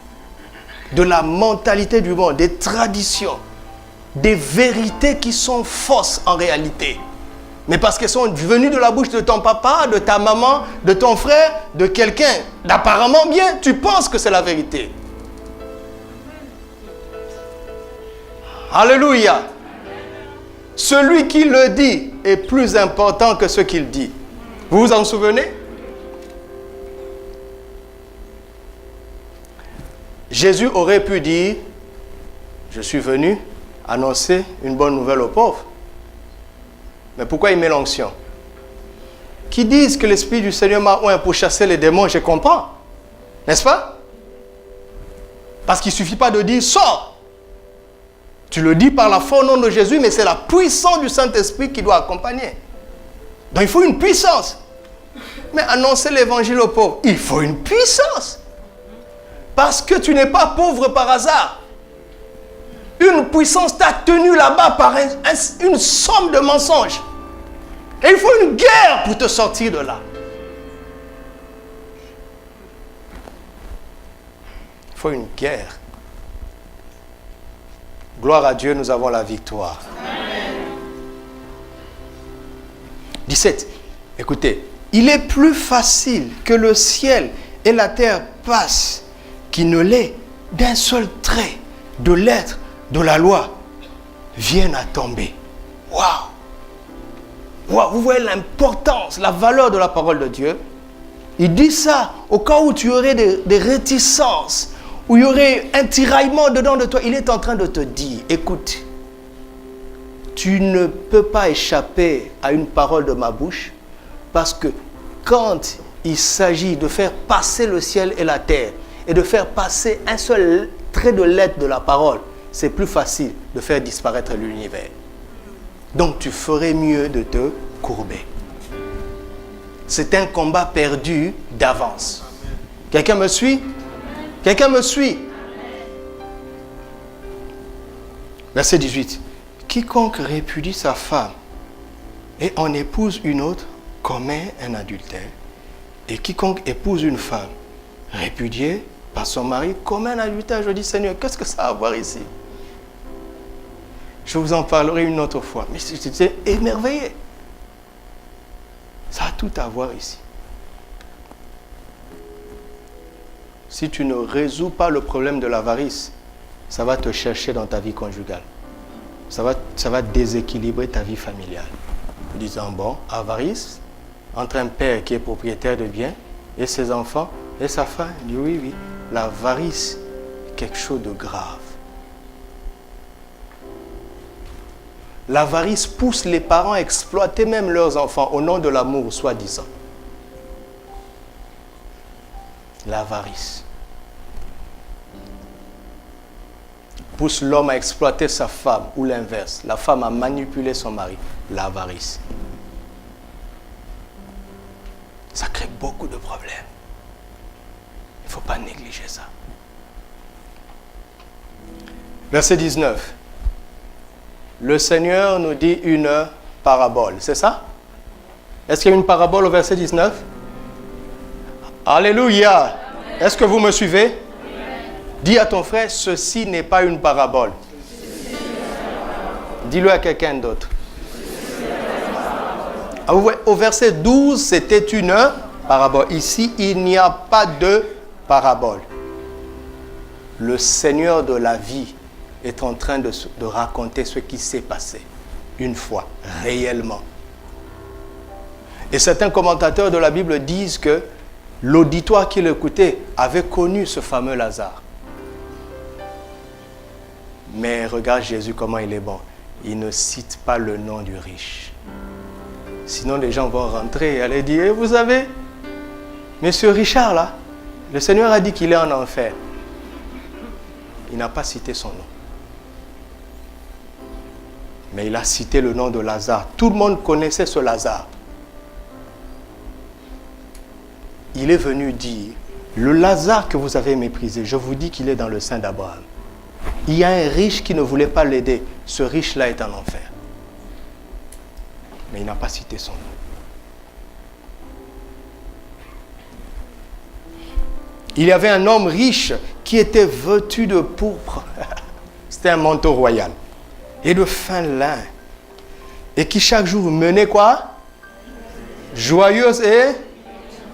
de la mentalité du monde, des traditions, des vérités qui sont fausses en réalité. Mais parce qu'elles sont venues de la bouche de ton papa, de ta maman, de ton frère, de quelqu'un d'apparemment bien, tu penses que c'est la vérité. Alléluia. Celui qui le dit est plus important que ce qu'il dit. Vous vous en souvenez? Jésus aurait pu dire, je suis venu annoncer une bonne nouvelle aux pauvres. Mais pourquoi il met l'onction? Qui disent que l'Esprit du Seigneur m'a oint pour chasser les démons, je comprends. N'est-ce pas? Parce qu'il ne suffit pas de dire, sors. Tu le dis par la foi au nom de Jésus, mais c'est la puissance du Saint-Esprit qui doit accompagner. Donc il faut une puissance. Mais annoncer l'évangile aux pauvres, il faut une puissance. Parce que tu n'es pas pauvre par hasard. Une puissance t'a tenu là-bas par une somme de mensonges. Et il faut une guerre pour te sortir de là. Il faut une guerre. Gloire à Dieu, nous avons la victoire. Amen. 17. Écoutez, il est plus facile que le ciel et la terre passent qu'il ne l'est d'un seul trait de l'être de la loi viennent à tomber. Waouh! Wow, vous voyez l'importance, la valeur de la parole de Dieu. Il dit ça au cas où tu aurais des réticences, où il y aurait un tiraillement dedans de toi. Il est en train de te dire, écoute, tu ne peux pas échapper à une parole de ma bouche, parce que quand il s'agit de faire passer le ciel et la terre, et de faire passer un seul trait de lettre de la parole, c'est plus facile de faire disparaître l'univers. Donc tu ferais mieux de te courber. C'est un combat perdu d'avance. Quelqu'un me suit? Quelqu'un me suit? Verset 18. Quiconque répudie sa femme et en épouse une autre commet un adultère. Et quiconque épouse une femme répudiée par son mari commet un adultère. Je dis, Seigneur, qu'est-ce que ça a à voir ici? Je vous en parlerai une autre fois. Mais j'étais émerveillé. Ça a tout à voir ici. Si tu ne résous pas le problème de l'avarice, ça va te chercher dans ta vie conjugale. Ça va déséquilibrer ta vie familiale. En disant, bon, avarice, entre un père qui est propriétaire de biens et ses enfants et sa femme, il dit oui, l'avarice, quelque chose de grave. L'avarice pousse les parents à exploiter même leurs enfants au nom de l'amour, soi-disant. L'avarice pousse l'homme à exploiter sa femme ou l'inverse. La femme à manipuler son mari. L'avarice. Ça crée beaucoup de problèmes. Il ne faut pas négliger ça. Verset 19. Le Seigneur nous dit une parabole. C'est ça? Est-ce qu'il y a une parabole au verset 19? Alléluia! Est-ce que vous me suivez? Dis à ton frère, ceci n'est pas une parabole. Dis-le à quelqu'un d'autre. Ah, vous voyez, au verset 12, c'était une parabole. Ici, il n'y a pas de parabole. Le Seigneur de la vie est en train de raconter ce qui s'est passé une fois, réellement. Et certains commentateurs de la Bible disent que l'auditoire qui l'écoutait avait connu ce fameux Lazare. Mais regarde Jésus comment il est bon. Il ne cite pas le nom du riche. Sinon les gens vont rentrer et aller dire, vous savez, Monsieur Richard là, le Seigneur a dit qu'il est en enfer. Il n'a pas cité son nom. Mais il a cité le nom de Lazare. Tout le monde connaissait ce Lazare. Il est venu dire, le Lazare que vous avez méprisé, je vous dis qu'il est dans le sein d'Abraham. Il y a un riche qui ne voulait pas l'aider. Ce riche-là est en enfer. Mais il n'a pas cité son nom. Il y avait un homme riche qui était vêtu de pourpre. C'était un manteau royal. Et de fin lin. Et qui chaque jour menait quoi? Joyeuse et...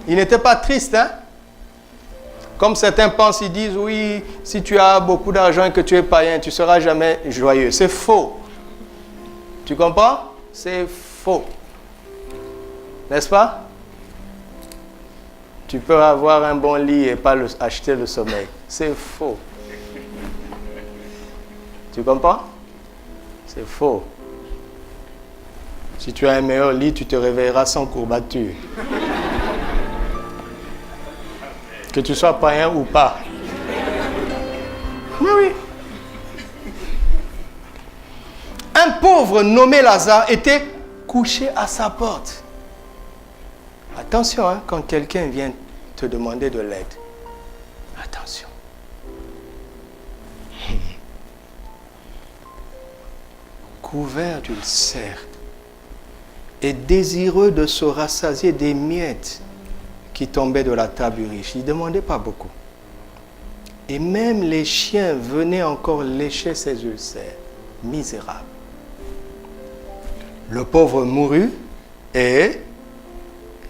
Il n'était pas triste, hein? Comme certains pensent, ils disent, oui, si tu as beaucoup d'argent et que tu es païen, tu ne seras jamais joyeux. C'est faux. Tu comprends? C'est faux. N'est-ce pas? Tu peux avoir un bon lit et pas acheter le sommeil. C'est faux. Tu comprends? C'est faux. Si tu as un meilleur lit, tu te réveilleras sans courbature. Que tu sois païen ou pas. Oui, oui. Un pauvre nommé Lazare était couché à sa porte. Attention, hein, quand quelqu'un vient te demander de l'aide. Attention. Couvert d'ulcères et désireux de se rassasier des miettes qui tombaient de la table du riche. Il ne demandait pas beaucoup. Et même les chiens venaient encore lécher ses ulcères. Misérable. Le pauvre mourut et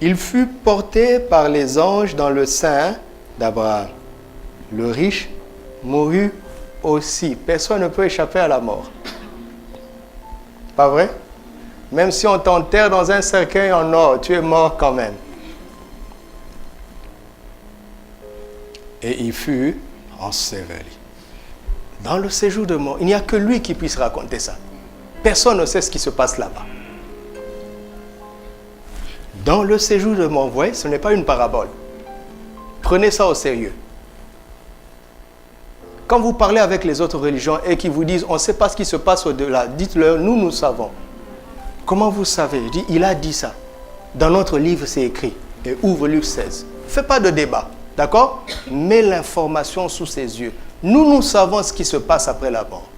il fut porté par les anges dans le sein d'Abraham. Le riche mourut aussi. Personne ne peut échapper à la mort. Pas vrai? Même si on t'enterre dans un cercueil en or, tu es mort quand même. Et il fut enseveli. Dans le séjour de mort, il n'y a que lui qui puisse raconter ça. Personne ne sait ce qui se passe là-bas. Dans le séjour de mort, vous voyez, ce n'est pas une parabole. Prenez ça au sérieux. Quand vous parlez avec les autres religions et qu'ils vous disent « on ne sait pas ce qui se passe au-delà », dites-leur « nous, nous savons ». Comment vous savez? Je dis, il a dit ça. Dans notre livre, c'est écrit. Et ouvre Luc 16. Fais pas de débat. D'accord? Mets l'information sous ses yeux. Nous, nous savons ce qui se passe après la mort.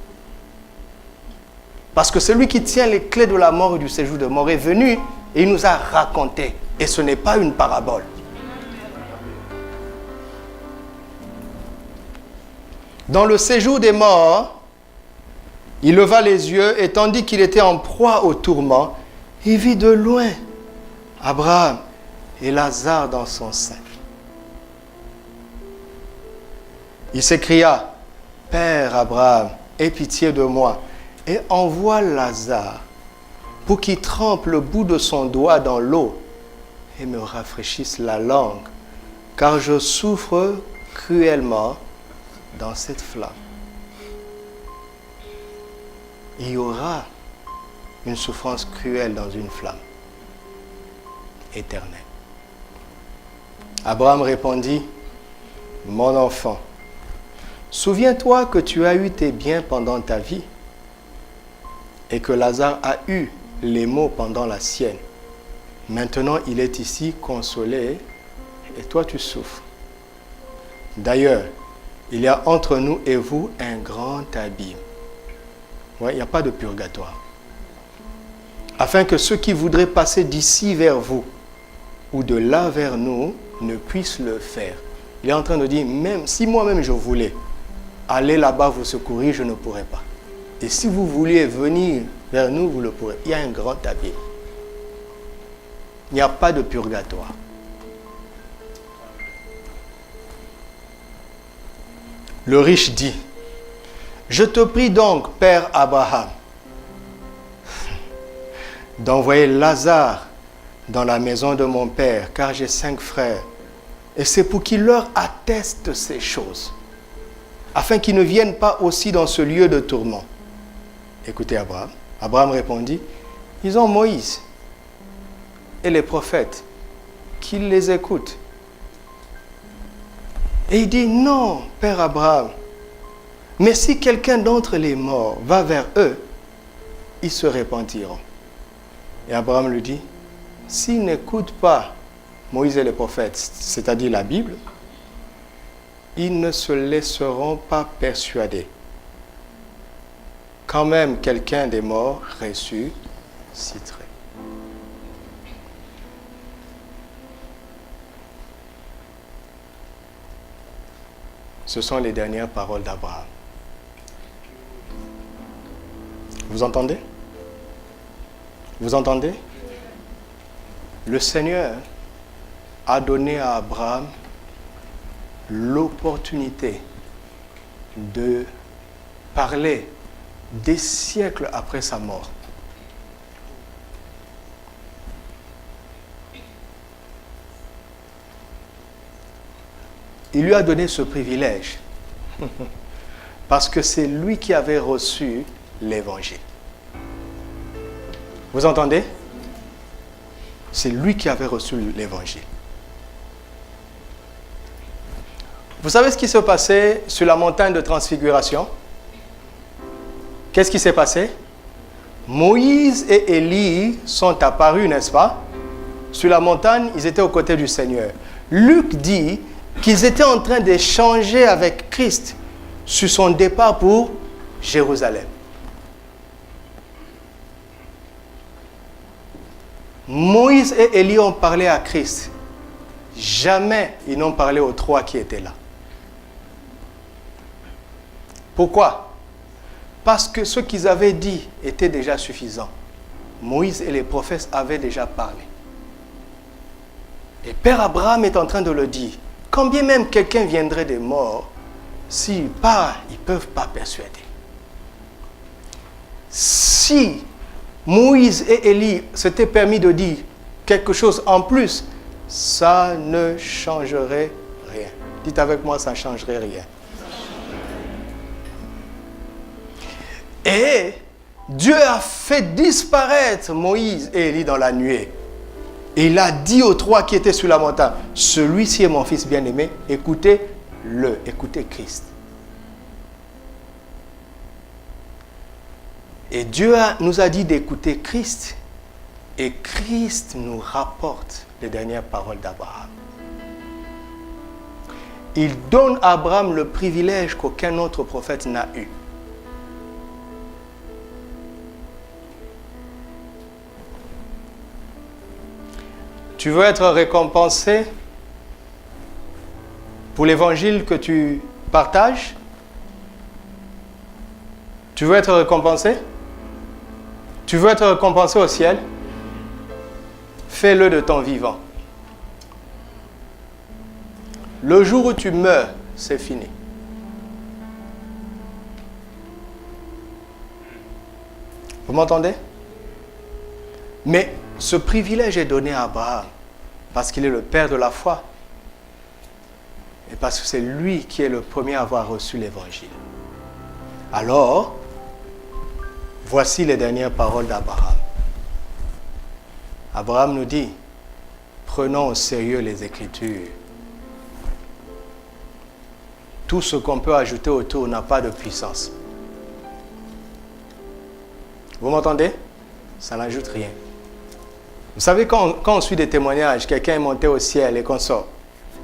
Parce que celui qui tient les clés de la mort et du séjour de mort est venu et il nous a raconté. Et ce n'est pas une parabole. Dans le séjour des morts, il leva les yeux et tandis qu'il était en proie au tourment, il vit de loin Abraham et Lazare dans son sein. Il s'écria, « Père Abraham, aie pitié de moi et envoie Lazare pour qu'il trempe le bout de son doigt dans l'eau et me rafraîchisse la langue, car je souffre cruellement dans cette flamme. » Il y aura une souffrance cruelle dans une flamme éternelle. Abraham répondit, « Mon enfant, souviens-toi que tu as eu tes biens pendant ta vie et que Lazare a eu les maux pendant la sienne. Maintenant, il est ici consolé et toi tu souffres. D'ailleurs, il y a entre nous et vous un grand abîme. » Ouais, il n'y a pas de purgatoire. Afin que ceux qui voudraient passer d'ici vers vous ou de là vers nous ne puissent le faire. Il est en train de dire, même si moi-même je voulais aller là-bas vous secourir, je ne pourrais pas. Et si vous vouliez venir vers nous, vous le pourrez. Il y a un grand abîme. Il n'y a pas de purgatoire. Le riche dit, « Je te prie donc, Père Abraham, d'envoyer Lazare dans la maison de mon père, car j'ai 5 frères, et c'est pour qu'il leur atteste ces choses, afin qu'ils ne viennent pas aussi dans ce lieu de tourment. » Écoutez Abraham. Abraham répondit, « Ils ont Moïse et les prophètes, qu'ils les écoutent. » Et il dit, « Non, Père Abraham, mais si quelqu'un d'entre les morts va vers eux, ils se repentiront. » Et Abraham lui dit, « S'ils n'écoutent pas Moïse et les prophètes, c'est-à-dire la Bible, ils ne se laisseront pas persuader. Quand même quelqu'un des morts ressusciterait. » Ce sont les dernières paroles d'Abraham. Vous entendez? Vous entendez? Le Seigneur a donné à Abraham l'opportunité de parler des siècles après sa mort. Il lui a donné ce privilège parce que c'est lui qui avait reçu l'évangile. Vous entendez? C'est lui qui avait reçu l'évangile. Vous savez ce qui s'est passé sur la montagne de transfiguration? Qu'est-ce qui s'est passé? Moïse et Élie sont apparus, n'est-ce pas? Sur la montagne, ils étaient aux côtés du Seigneur. Luc dit qu'ils étaient en train d'échanger avec Christ sur son départ pour Jérusalem. Moïse et Élie ont parlé à Christ. Jamais ils n'ont parlé aux trois qui étaient là. Pourquoi? Parce que ce qu'ils avaient dit était déjà suffisant. Moïse et les prophètes avaient déjà parlé. Et Père Abraham est en train de le dire. Quand bien même quelqu'un viendrait des morts, s'il parle, ils ne peuvent pas persuader. Si Moïse et Élie s'étaient permis de dire quelque chose en plus, ça ne changerait rien. Dites avec moi, ça ne changerait rien. Et Dieu a fait disparaître Moïse et Élie dans la nuée. Et il a dit aux trois qui étaient sur la montagne, celui-ci est mon fils bien-aimé, écoutez-le, écoutez Christ. Et Dieu nous a dit d'écouter Christ. Et Christ nous rapporte les dernières paroles d'Abraham. Il donne à Abraham le privilège qu'aucun autre prophète n'a eu. Tu veux être récompensé pour l'évangile que tu partages? Tu veux être récompensé? Tu veux être récompensé au ciel? Fais-le de ton vivant. Le jour où tu meurs, c'est fini. Vous m'entendez? Mais ce privilège est donné à Abraham parce qu'il est le père de la foi et parce que c'est lui qui est le premier à avoir reçu l'évangile. Alors, voici les dernières paroles d'Abraham. Abraham nous dit, prenons au sérieux les Écritures. Tout ce qu'on peut ajouter autour n'a pas de puissance. Vous m'entendez? Ça n'ajoute rien. Vous savez, quand on suit des témoignages, quelqu'un est monté au ciel et qu'on sort,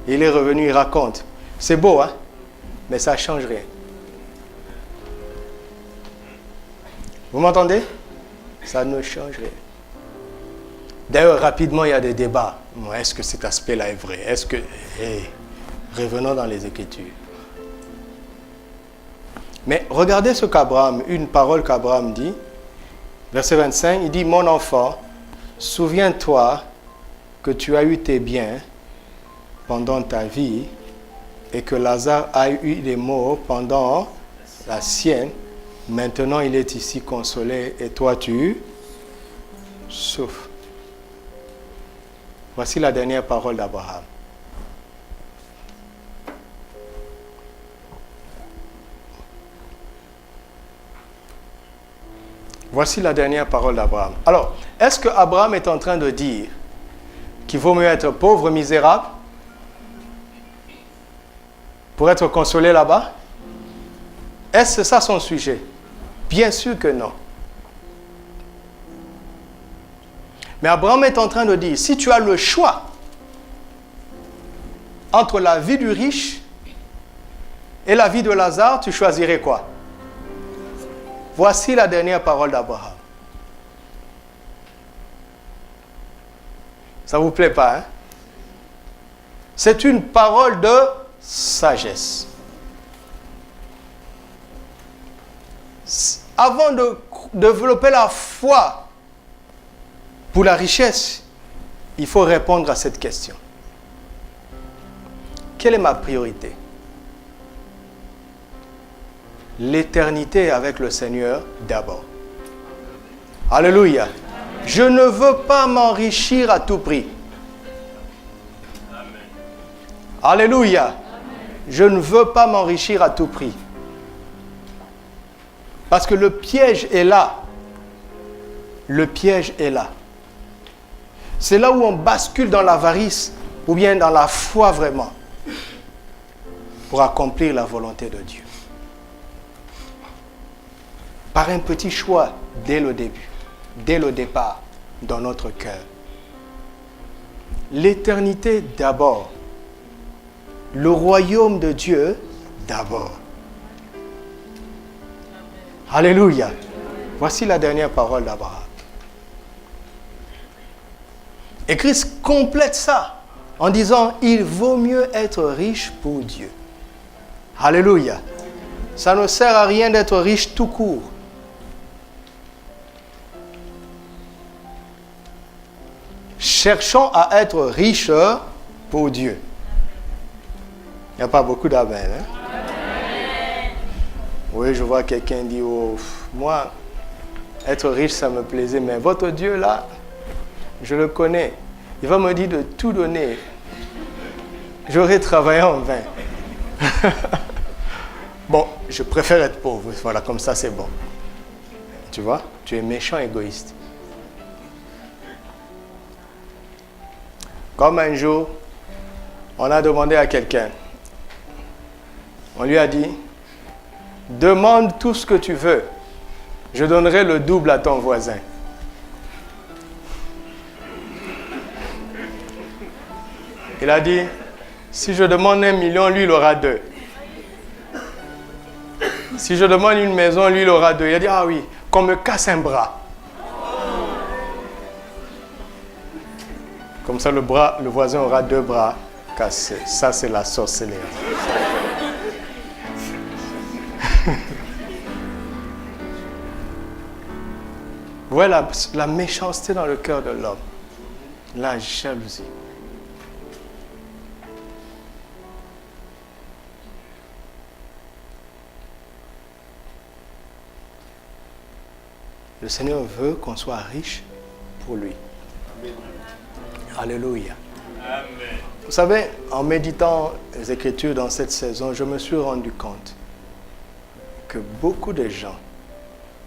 il est revenu, il raconte. C'est beau, hein? Mais ça ne change rien. Vous m'entendez? Ça ne change rien. D'ailleurs, rapidement, il y a des débats. Est-ce que cet aspect-là est vrai? Est-ce que... revenons dans les Écritures. Mais regardez ce qu'Abraham, une parole qu'Abraham dit. Verset 25, il dit, mon enfant, souviens-toi que tu as eu tes biens pendant ta vie et que Lazare a eu des maux pendant la sienne. Maintenant, il est ici consolé et toi, tu souffres. Voici la dernière parole d'Abraham. Voici la dernière parole d'Abraham. Alors, est-ce que Abraham est en train de dire qu'il vaut mieux être pauvre, misérable, pour être consolé là-bas? Est-ce ça son sujet? Bien sûr que non. Mais Abraham est en train de dire, si tu as le choix entre la vie du riche et la vie de Lazare, tu choisirais quoi? Voici la dernière parole d'Abraham. Ça ne vous plaît pas, hein? C'est une parole de sagesse. Avant de développer la foi pour la richesse, il faut répondre à cette question. Quelle est ma priorité? L'éternité avec le Seigneur d'abord. Alléluia. Je ne veux pas m'enrichir à tout prix. Alléluia. Je ne veux pas m'enrichir à tout prix. Parce que le piège est là. Le piège est là. C'est là où on bascule dans l'avarice ou bien dans la foi vraiment pour accomplir la volonté de Dieu. Par un petit choix dès le début, dès le départ, dans notre cœur. L'éternité d'abord. Le royaume de Dieu d'abord. Alléluia. Voici la dernière parole d'Abraham. Et Christ complète ça en disant, il vaut mieux être riche pour Dieu. Alléluia. Ça ne sert à rien d'être riche tout court. Cherchons à être riches pour Dieu. Il n'y a pas beaucoup d'amen. Hein? Oui, je vois quelqu'un dire, oh, moi, être riche, ça me plaisait, mais votre Dieu là, je le connais. Il va me dire de tout donner. J'aurais travaillé en vain. Bon, je préfère être pauvre. Voilà, comme ça, c'est bon. Tu vois, tu es méchant, égoïste. Comme un jour, on a demandé à quelqu'un, on lui a dit, demande tout ce que tu veux, je donnerai le double à ton voisin. Il a dit, si je demande 1 million, lui il aura 2. Si je demande une maison, lui il aura 2. Il a dit, ah oui, qu'on me casse un bras. Comme ça, le voisin aura 2 bras cassés. Ça, c'est la sorcellerie. Voilà la méchanceté dans le cœur de l'homme. La jalousie. Le Seigneur veut qu'on soit riche pour lui. Alléluia. Amen. Vous savez, en méditant les Écritures dans cette saison, je me suis rendu compte que beaucoup de gens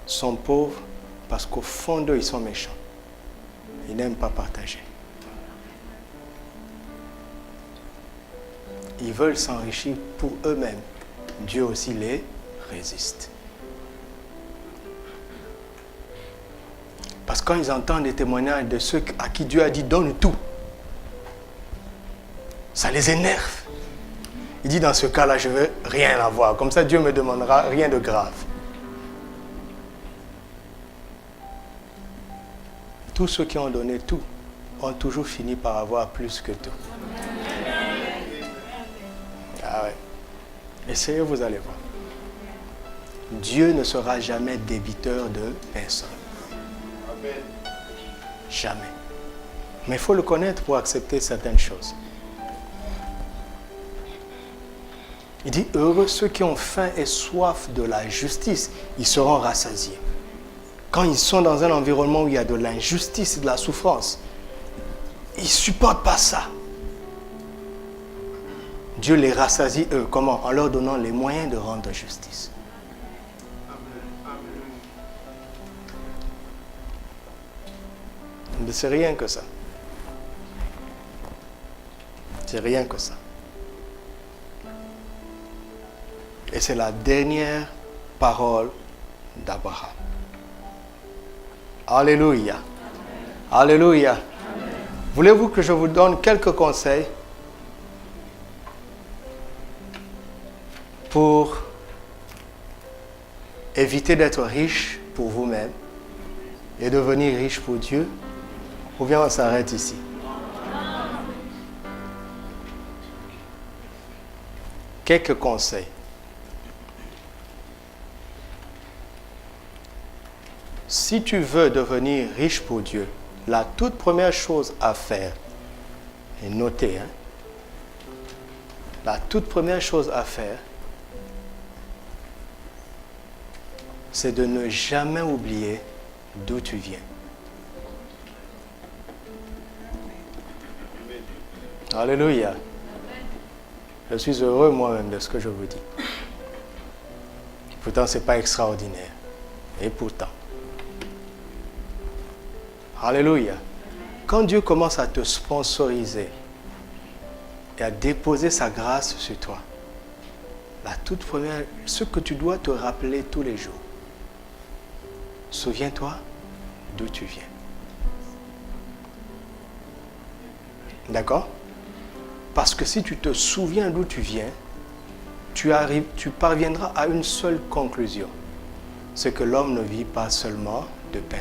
sont pauvres parce qu'au fond d'eux, ils sont méchants. Ils n'aiment pas partager. Ils veulent s'enrichir pour eux-mêmes. Dieu aussi les résiste. Parce que quand ils entendent des témoignages de ceux à qui Dieu a dit « donne tout », ça les énerve. Il dit « dans ce cas-là, je ne veux rien avoir. Comme ça, Dieu ne me demandera rien de grave. » Tous ceux qui ont donné tout ont toujours fini par avoir plus que tout. Ah ouais. Essayez, vous allez voir. Dieu ne sera jamais débiteur de personne. Jamais. Mais il faut le connaître pour accepter certaines choses. Il dit, heureux ceux qui ont faim et soif de la justice, ils seront rassasiés. Quand ils sont dans un environnement où il y a de l'injustice et de la souffrance, ils ne supportent pas ça. Dieu les rassasie, eux. Comment? En leur donnant les moyens de rendre justice. Mais c'est rien que ça. C'est rien que ça. Et c'est la dernière parole d'Abraham. Alléluia. Alléluia. Voulez-vous que je vous donne quelques conseils pour éviter d'être riche pour vous-même et devenir riche pour Dieu? Ou bien on s'arrête ici? Quelques conseils. Si tu veux devenir riche pour Dieu, la toute première chose à faire, et notez, la toute première chose à faire, c'est de ne jamais oublier d'où tu viens. Alléluia. Je suis heureux moi-même de ce que je vous dis. Pourtant, ce n'est pas extraordinaire. Et pourtant. Alléluia. Quand Dieu commence à te sponsoriser et à déposer sa grâce sur toi, la toute première, ce que tu dois te rappeler tous les jours, souviens-toi d'où tu viens. D'accord? Parce que si tu te souviens d'où tu viens, tu parviendras à une seule conclusion. C'est que l'homme ne vit pas seulement de pain,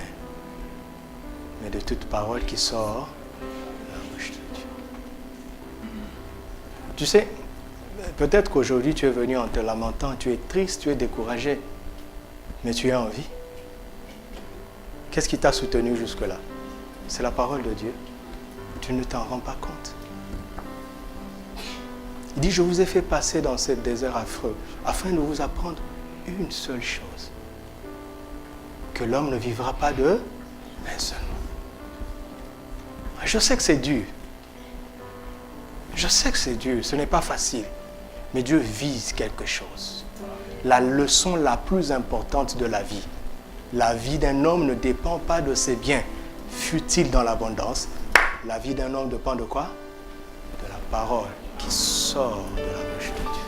mais de toute parole qui sort de la bouche de Dieu. Tu sais, peut-être qu'aujourd'hui tu es venu en te lamentant, tu es triste, tu es découragé, mais tu es en vie. Qu'est-ce qui t'a soutenu jusque-là? C'est la parole de Dieu. Tu ne t'en rends pas compte. Il dit, je vous ai fait passer dans ce désert affreux afin de vous apprendre une seule chose. Que l'homme ne vivra pas de pain seulement. Je sais que c'est dur. Je sais que c'est dur, ce n'est pas facile. Mais Dieu vise quelque chose. La leçon la plus importante de la vie d'un homme ne dépend pas de ses biens, fut-il dans l'abondance. La vie d'un homme dépend de quoi? De la parole qui sort de la bouche de Dieu.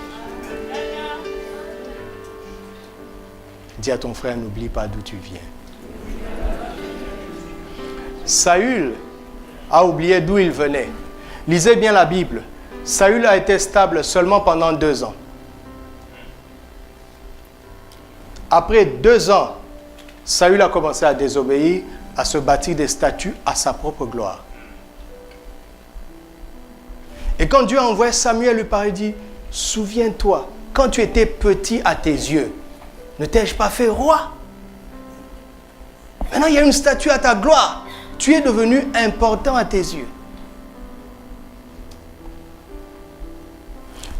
Dis à ton frère, n'oublie pas d'où tu viens. Saül a oublié d'où il venait. Lisez bien la Bible. Saül a été stable seulement pendant 2 ans. Après 2 ans, Saül a commencé à désobéir, à se bâtir des statues à sa propre gloire. Et quand Dieu a envoyé Samuel lui parler, il dit, souviens-toi, quand tu étais petit à tes yeux, ne t'ai-je pas fait roi? Maintenant, il y a une statue à ta gloire. Tu es devenu important à tes yeux.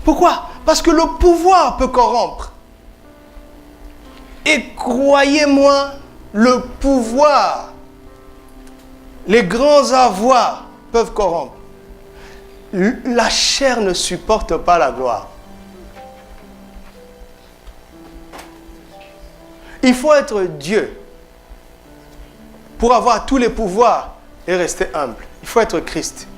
Pourquoi? Parce que le pouvoir peut corrompre. Et croyez-moi, le pouvoir, les grands avoirs peuvent corrompre. La chair ne supporte pas la gloire. Il faut être Dieu pour avoir tous les pouvoirs et rester humble. Il faut être Christ.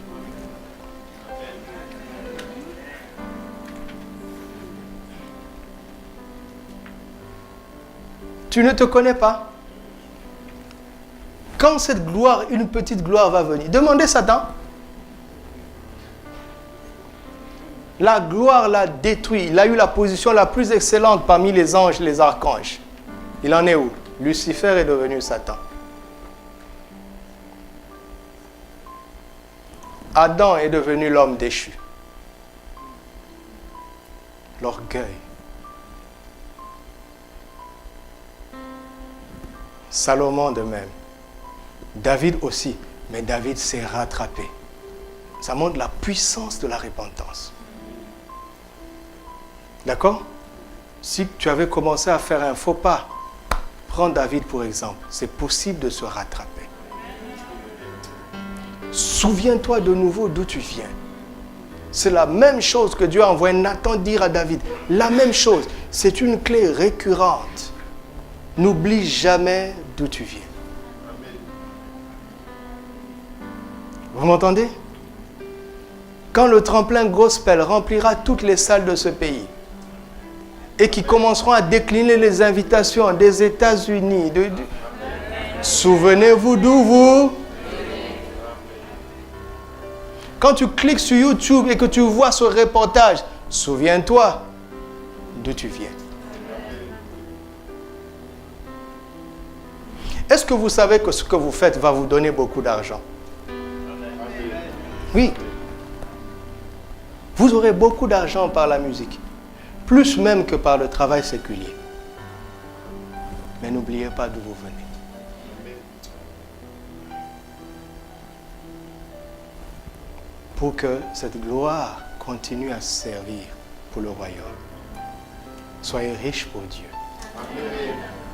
Tu ne te connais pas. Quand cette gloire, une petite gloire va venir, demandez Satan. La gloire l'a détruit. Il a eu la position la plus excellente parmi les anges et les archanges. Il en est où? Lucifer est devenu Satan. Adam est devenu l'homme déchu. L'orgueil. Salomon de même. David aussi. Mais David s'est rattrapé. Ça montre la puissance de la repentance. D'accord? Si tu avais commencé à faire un faux pas, prends David pour exemple. C'est possible de se rattraper. Souviens-toi de nouveau d'où tu viens. C'est la même chose que Dieu a envoyé Nathan dire à David. La même chose. C'est une clé récurrente. N'oublie jamais d'où tu viens. Vous m'entendez? Quand le tremplin gospel remplira toutes les salles de ce pays et qui commenceront à décliner les invitations des États-Unis, souvenez-vous d'où vous. Quand tu cliques sur YouTube et que tu vois ce reportage, souviens-toi d'où tu viens. Est-ce que vous savez que ce que vous faites va vous donner beaucoup d'argent? Oui. Vous aurez beaucoup d'argent par la musique. Plus même que par le travail séculier. Mais n'oubliez pas d'où vous venez. pour que cette gloire continue à servir pour le royaume. Soyez riches pour Dieu.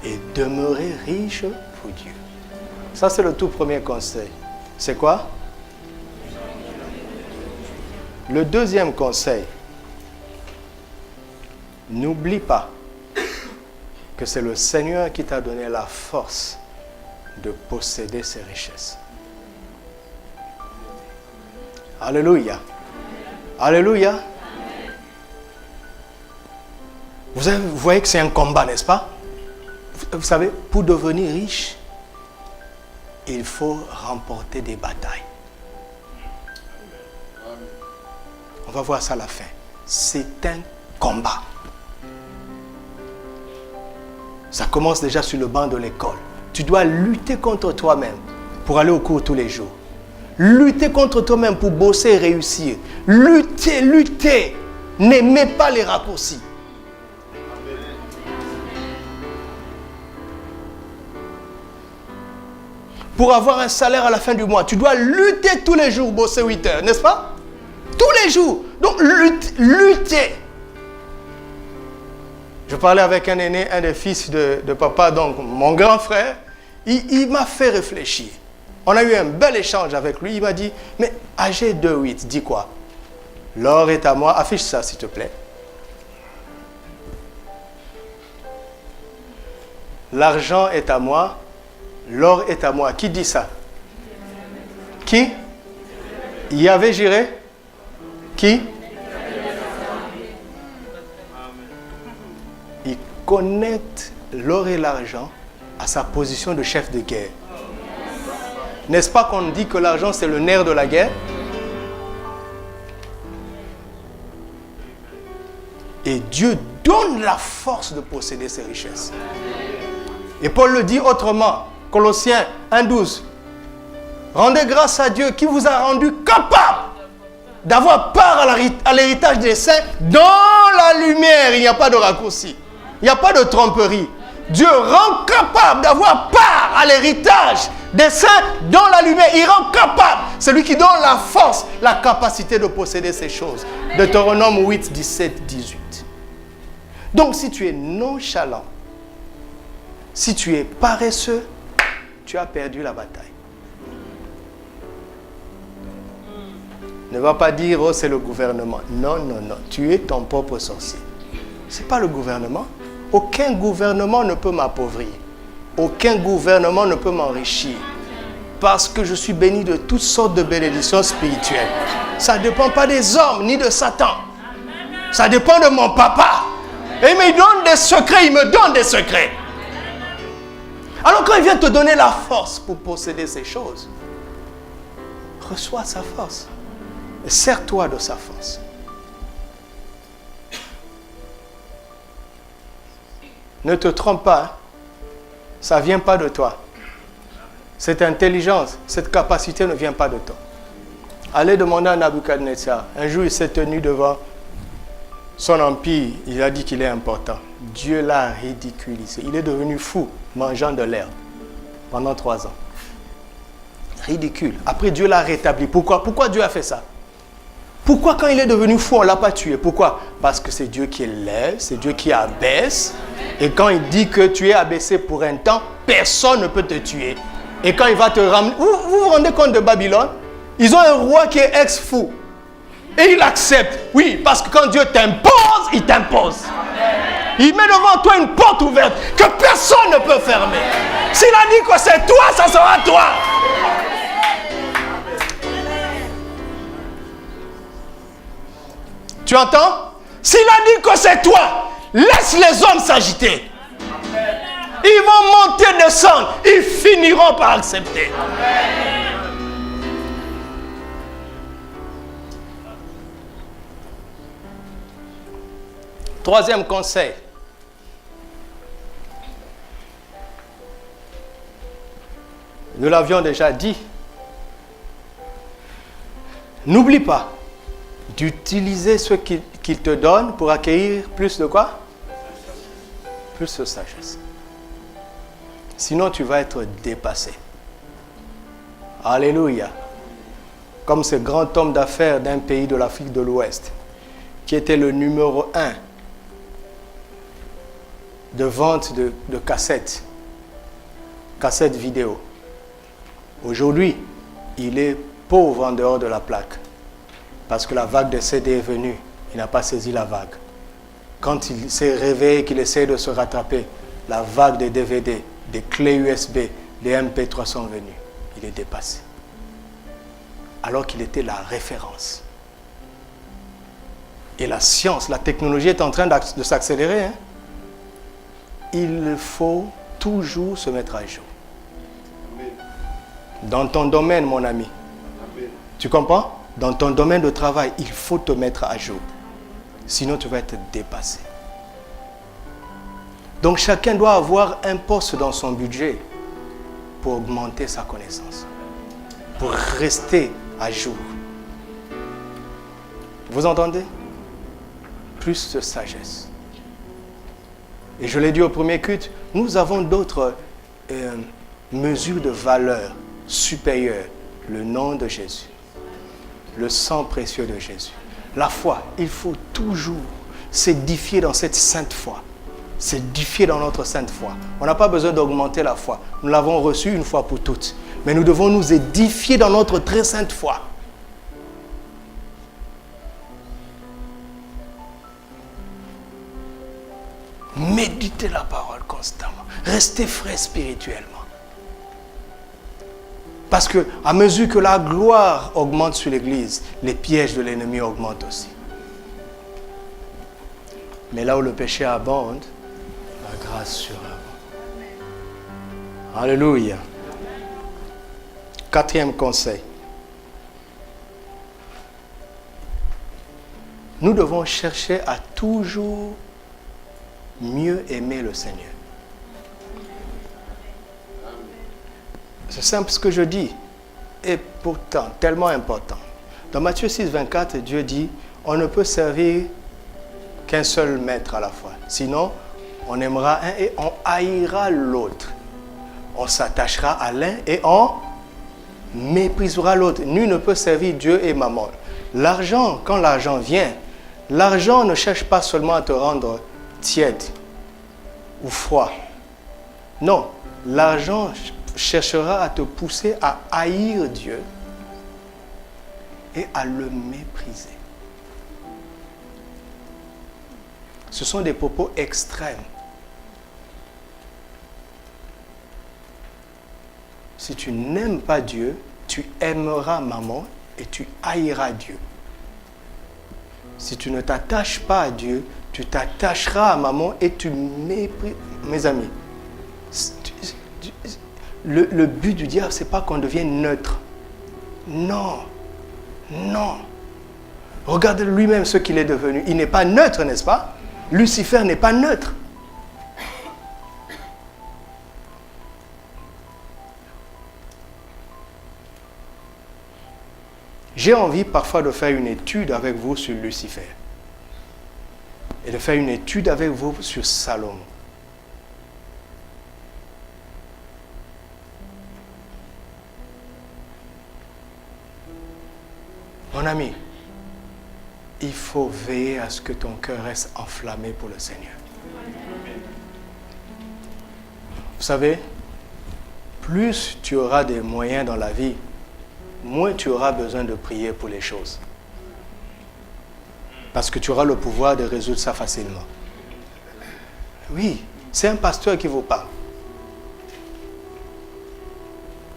Et demeurez riches pour Dieu. Ça, c'est le tout premier conseil. C'est quoi? Le deuxième conseil. N'oublie pas que c'est le Seigneur qui t'a donné la force de posséder ses richesses. Alléluia. Alléluia. Vous voyez que c'est un combat, n'est-ce pas? Vous savez, pour devenir riche, il faut remporter des batailles. On va voir ça à la fin. C'est un combat. Ça commence déjà sur le banc de l'école. Tu dois lutter contre toi-même pour aller au cours tous les jours. Lutter contre toi-même pour bosser et réussir. Lutter, lutter. N'aimez pas les raccourcis. Pour avoir un salaire à la fin du mois, tu dois lutter tous les jours, bosser 8 heures, n'est-ce pas? Tous les jours. Donc, lutter. Je parlais avec un aîné, un des fils de papa, donc mon grand frère. Il m'a fait réfléchir. On a eu un bel échange avec lui. Il m'a dit, mais AG 2.8, dis quoi? L'or est à moi. Affiche ça, s'il te plaît. L'argent est à moi. L'or est à moi. Qui dit ça? Qui? Yahvé Jireh? Qui? Il connecte l'or et l'argent à sa position de chef de guerre. N'est-ce pas qu'on dit que l'argent c'est le nerf de la guerre? Et Dieu donne la force de posséder ses richesses. Et Paul le dit autrement, Colossiens 1.12. Rendez grâce à Dieu qui vous a rendu capable d'avoir part à l'héritage des saints. Dans la lumière, il n'y a pas de raccourci. Il n'y a pas de tromperie. Dieu rend capable d'avoir part à l'héritage des saints dans la lumière. Il rend capable. C'est lui qui donne la force, la capacité de posséder ces choses. Deutéronome 8, 17, 18. Donc si tu es nonchalant, si tu es paresseux, tu as perdu la bataille. Ne va pas dire, oh c'est le gouvernement. Non, non, non. Tu es ton propre sorcier. Ce n'est pas le gouvernement. Aucun gouvernement ne peut m'appauvrir. Aucun gouvernement ne peut m'enrichir. Parce que je suis béni de toutes sortes de bénédictions spirituelles. Ça ne dépend pas des hommes ni de Satan. Ça dépend de mon papa. Et il me donne des secrets, il me donne des secrets. Alors quand il vient te donner la force pour posséder ces choses, reçois sa force. Et sers-toi de sa force. Ne te trompe pas. Hein? Ça ne vient pas de toi. Cette intelligence, cette capacité ne vient pas de toi. Allez demander à Nabucodonosor. Un jour, il s'est tenu devant son empire. Il a dit qu'il est important. Dieu l'a ridiculisé. Il est devenu fou, mangeant de l'herbe pendant 3 ans. Ridicule. Après, Dieu l'a rétabli. Pourquoi? Pourquoi Dieu a fait ça? Pourquoi quand il est devenu fou, on ne l'a pas tué? Pourquoi? Parce que c'est Dieu qui élève, c'est Dieu qui abaisse. Et quand il dit que tu es abaissé pour un temps, personne ne peut te tuer. Et quand il va te ramener... Vous vous rendez compte de Babylone? Ils ont un roi qui est ex-fou. Et il accepte. Oui, parce que quand Dieu t'impose, il t'impose. Il met devant toi une porte ouverte que personne ne peut fermer. S'il a dit que c'est toi, ça sera toi. Tu entends? S'il a dit que c'est toi, laisse les hommes s'agiter. Ils vont monter, descendre. Ils finiront par accepter. Troisième conseil. Nous l'avions déjà dit. N'oublie pas d'utiliser ce qu'il te donne pour acquérir plus de quoi? Plus de sagesse. Sinon, tu vas être dépassé. Alléluia. comme ce grand homme d'affaires d'un pays de l'Afrique de l'Ouest, qui était le numéro 1 de vente de cassettes vidéo. Aujourd'hui, il est pauvre en dehors de la plaque, parce que la vague de CD est venue, il n'a pas saisi la vague. Quand il s'est réveillé, qu'il essaie de se rattraper, la vague des DVD, des clés USB, des MP3 sont venus. Il est dépassé. Alors qu'il était la référence. Et la science, la technologie est en train de s'accélérer. Hein? Il faut toujours se mettre à jour. Dans ton domaine, mon ami. Tu comprends? Dans ton domaine de travail, il faut te mettre à jour. Sinon, tu vas être dépassé. Donc, chacun doit avoir un poste dans son budget pour augmenter sa connaissance, pour rester à jour. Vous entendez? Plus de sagesse. Et je l'ai dit au premier culte, nous avons d'autres mesures de valeur supérieures. Le nom de Jésus, le sang précieux de Jésus. La foi, il faut toujours s'édifier dans cette sainte foi. S'édifier dans notre sainte foi. On n'a pas besoin d'augmenter la foi. Nous l'avons reçue une fois pour toutes. Mais nous devons nous édifier dans notre très sainte foi. Méditez la parole constamment. Restez frais spirituellement. Parce que à mesure que la gloire augmente sur l'Église, les pièges de l'ennemi augmentent aussi. Mais là où le péché abonde, la grâce surabonde. Alléluia. 4e conseil. Nous devons chercher à toujours mieux aimer le Seigneur. C'est simple ce que je dis, et pourtant tellement important. Dans Matthieu 6, 24, Dieu dit, on ne peut servir qu'un seul maître à la fois. Sinon, on aimera un et on haïra l'autre. On s'attachera à l'un et on méprisera l'autre. Nul ne peut servir Dieu et Mammon. L'argent, quand l'argent vient, l'argent ne cherche pas seulement à te rendre tiède ou froid. Non, l'argent cherchera à te pousser à haïr Dieu et à le mépriser. Ce sont des propos extrêmes. Si tu n'aimes pas Dieu, tu aimeras Mammon et tu haïras Dieu. Si tu ne t'attaches pas à Dieu, tu t'attacheras à Mammon et tu méprises. Mes amis, le but du diable, ce n'est pas qu'on devienne neutre. Non. Non. Regarde lui-même ce qu'il est devenu. Il n'est pas neutre, n'est-ce pas? Lucifer n'est pas neutre. J'ai envie parfois de faire une étude avec vous sur Lucifer. Et de faire une étude avec vous sur Salomon. Mon ami, il faut veiller à ce que ton cœur reste enflammé pour le Seigneur. Vous savez, plus tu auras des moyens dans la vie, moins tu auras besoin de prier pour les choses. Parce que tu auras le pouvoir de résoudre ça facilement. Oui, c'est un pasteur qui vous parle.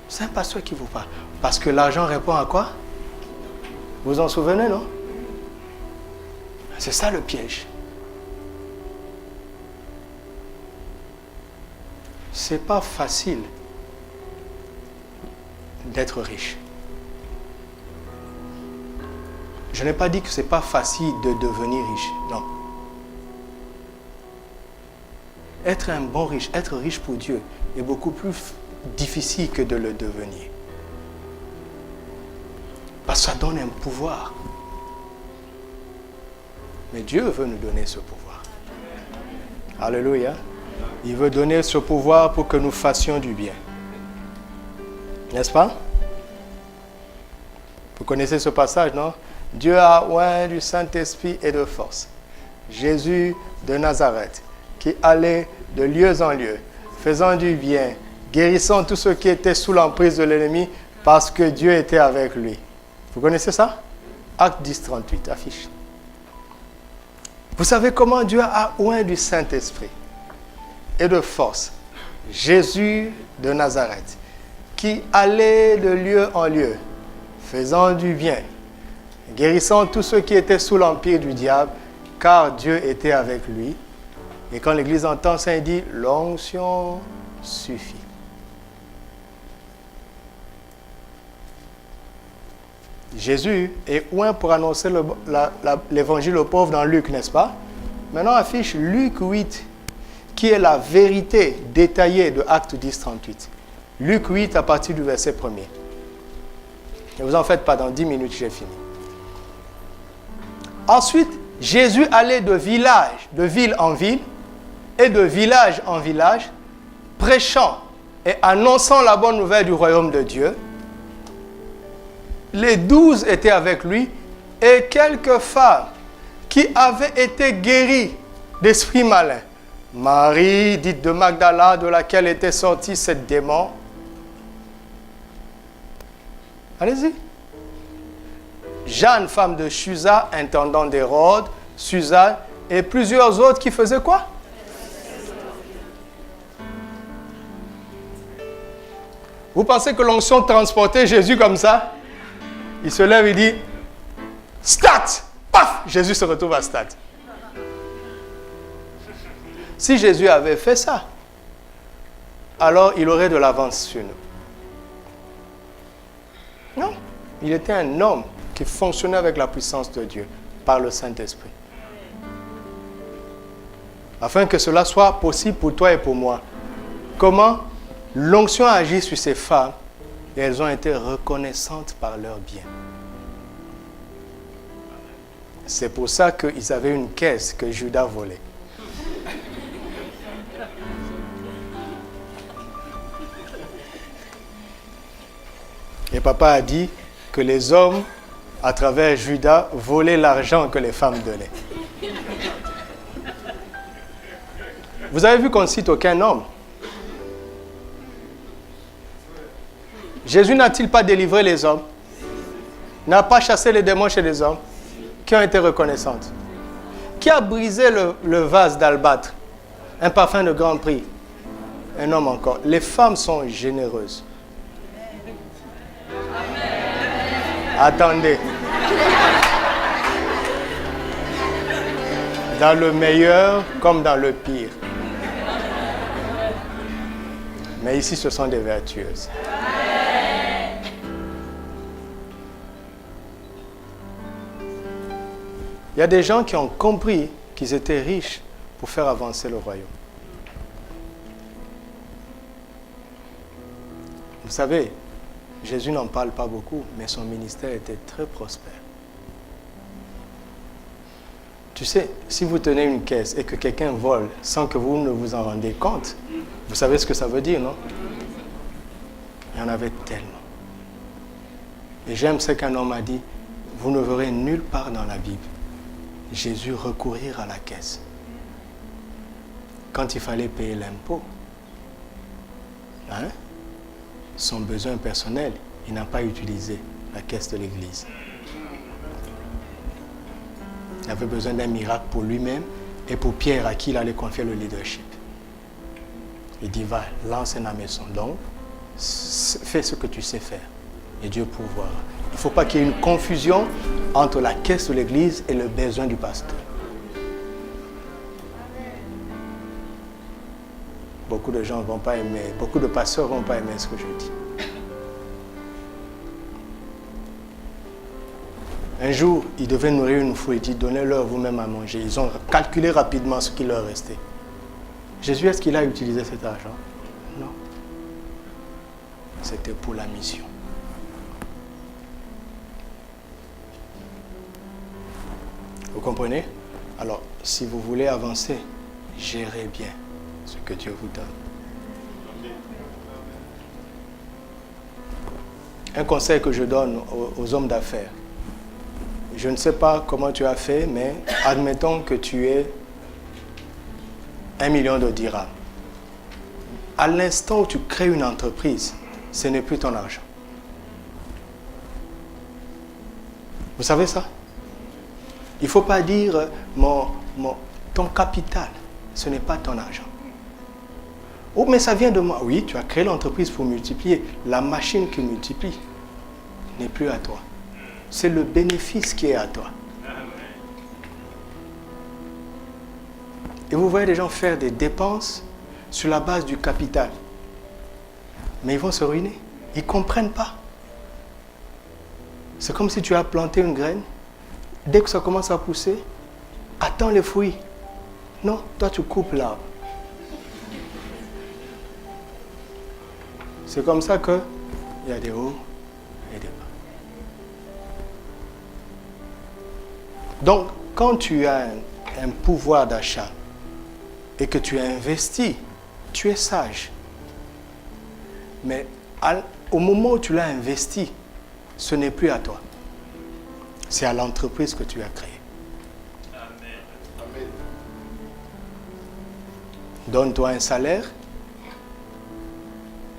C'est un pasteur qui vous parle. Parce que l'argent répond à quoi? Vous vous en souvenez, non? C'est ça le piège. C'est pas facile d'être riche. Je n'ai pas dit que c'est pas facile de devenir riche. Non. Être un bon riche, être riche pour Dieu est beaucoup plus difficile que de le devenir. Parce que ça donne un pouvoir. Mais Dieu veut nous donner ce pouvoir. Alléluia. Il veut donner ce pouvoir pour que nous fassions du bien. N'est-ce pas? Vous connaissez ce passage, non? Dieu a oint du Saint-Esprit et de force Jésus de Nazareth, qui allait de lieu en lieu, faisant du bien, guérissant tous ceux qui étaient sous l'emprise de l'ennemi, parce que Dieu était avec lui. Vous connaissez ça? Acte 10, 38, affiche. Vous savez comment Dieu a oint du Saint-Esprit et de force Jésus de Nazareth, qui allait de lieu en lieu, faisant du bien, guérissant tous ceux qui étaient sous l'empire du diable, car Dieu était avec lui. Et quand l'Église entend ça, il dit, l'onction suffit. Jésus est oint pour annoncer l'évangile aux pauvres dans Luc, n'est-ce pas? Maintenant, affiche Luc 8, qui est la vérité détaillée de Acte 10, 38. Luc 8 à partir du verset 1er. Ne vous en faites pas, dans 10 minutes, j'ai fini. Ensuite, Jésus allait de ville en ville, et de village en village, prêchant et annonçant la bonne nouvelle du royaume de Dieu. Les 12 étaient avec lui, et quelques femmes qui avaient été guéries d'esprits malins. Marie, dite de Magdala, de laquelle était sorti cette démon. Allez-y. Jeanne, femme de Chuza, intendant d'Hérode, Suzanne, et plusieurs autres qui faisaient quoi? Vous pensez que l'onction transportait Jésus comme ça? Il se lève et dit, Stat! Paf! Jésus se retrouve à Stat. Si Jésus avait fait ça, alors il aurait de l'avance sur nous. Non, il était un homme qui fonctionnait avec la puissance de Dieu, par le Saint-Esprit. Afin que cela soit possible pour toi et pour moi. Comment? L'onction a agi sur ces femmes et elles ont été reconnaissantes par leur bien. C'est pour ça qu'ils avaient une caisse que Judas volait. Et papa a dit que les hommes, à travers Judas, volaient l'argent que les femmes donnaient. Vous avez vu qu'on ne cite aucun homme. Jésus n'a-t-il pas délivré les hommes? N'a pas chassé les démons chez les hommes qui ont été reconnaissantes? Qui a brisé le vase d'albâtre? Un parfum de grand prix. Un homme encore. Les femmes sont généreuses. Attendez. Dans le meilleur comme dans le pire. Mais ici, ce sont des vertueuses. Il y a des gens qui ont compris qu'ils étaient riches pour faire avancer le royaume. Vous savez, Jésus n'en parle pas beaucoup, mais son ministère était très prospère. Tu sais, si vous tenez une caisse et que quelqu'un vole sans que vous ne vous en rendez compte, vous savez ce que ça veut dire, non? Il y en avait tellement. Et j'aime ce qu'un homme a dit, vous ne verrez nulle part dans la Bible Jésus recourir à la caisse. Quand il fallait payer l'impôt, son besoin personnel, il n'a pas utilisé la caisse de l'Église. Il avait besoin d'un miracle pour lui-même et pour Pierre à qui il allait confier le leadership. Il dit, va, lance un hameçon. Donc, fais ce que tu sais faire et Dieu pourvoira. Il ne faut pas qu'il y ait une confusion entre la caisse de l'Église et le besoin du pasteur. Beaucoup de gens ne vont pas aimer, beaucoup de pasteurs ne vont pas aimer ce que je dis. Un jour, ils devaient nourrir une foule, il dit, donnez-leur vous-même à manger. Ils ont calculé rapidement ce qui leur restait. Jésus, est-ce qu'il a utilisé cet argent? Non. C'était pour la mission. Vous comprenez? Alors, si vous voulez avancer, gérez bien ce que Dieu vous donne. Un conseil que je donne aux hommes d'affaires. Je ne sais pas comment tu as fait, mais admettons que tu aies 1 million de dirhams. À l'instant où tu crées une entreprise, ce n'est plus ton argent. Vous savez ça? Il ne faut pas dire ton capital, ce n'est pas ton argent. Oh, mais ça vient de moi. Oui, tu as créé l'entreprise pour multiplier. La machine qui multiplie n'est plus à toi. C'est le bénéfice qui est à toi. Et vous voyez des gens faire des dépenses sur la base du capital. Mais ils vont se ruiner. Ils ne comprennent pas. C'est comme si tu as planté une graine. Dès que ça commence à pousser, attends les fruits. Non, toi tu coupes l'arbre. C'est comme ça qu'il y a des hauts et des bas. Donc, quand tu as un pouvoir d'achat et que tu investis, tu es sage. Mais au moment où tu l'as investi, ce n'est plus à toi. C'est à l'entreprise que tu as créée. Amen. Donne-toi un salaire.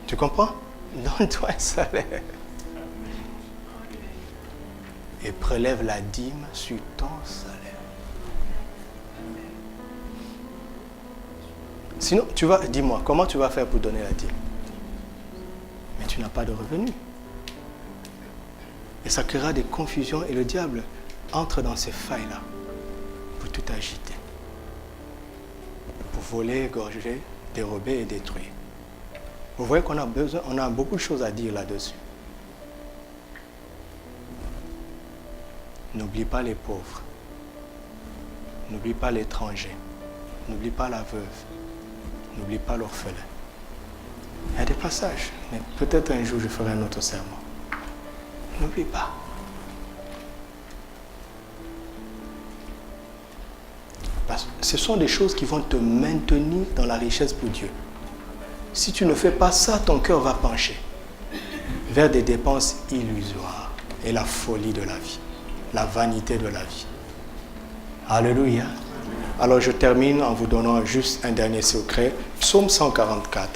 Tu comprends? Donne-toi un salaire. Et prélève la dîme sur ton salaire. Sinon, dis-moi, comment tu vas faire pour donner la dîme? Mais tu n'as pas de revenus. Et ça créera des confusions et le diable entre dans ces failles-là pour tout agiter. Pour voler, égorger, dérober et détruire. Vous voyez qu'on a beaucoup de choses à dire là-dessus. N'oublie pas les pauvres. N'oublie pas l'étranger. N'oublie pas la veuve. N'oublie pas l'orphelin. Il y a des passages, mais peut-être un jour je ferai un autre sermon. N'oublie pas. Parce que ce sont des choses qui vont te maintenir dans la richesse pour Dieu. Si tu ne fais pas ça, ton cœur va pencher vers des dépenses illusoires et la folie de la vie, la vanité de la vie. Alléluia. Alors je termine en vous donnant juste un dernier secret. Psaume 144.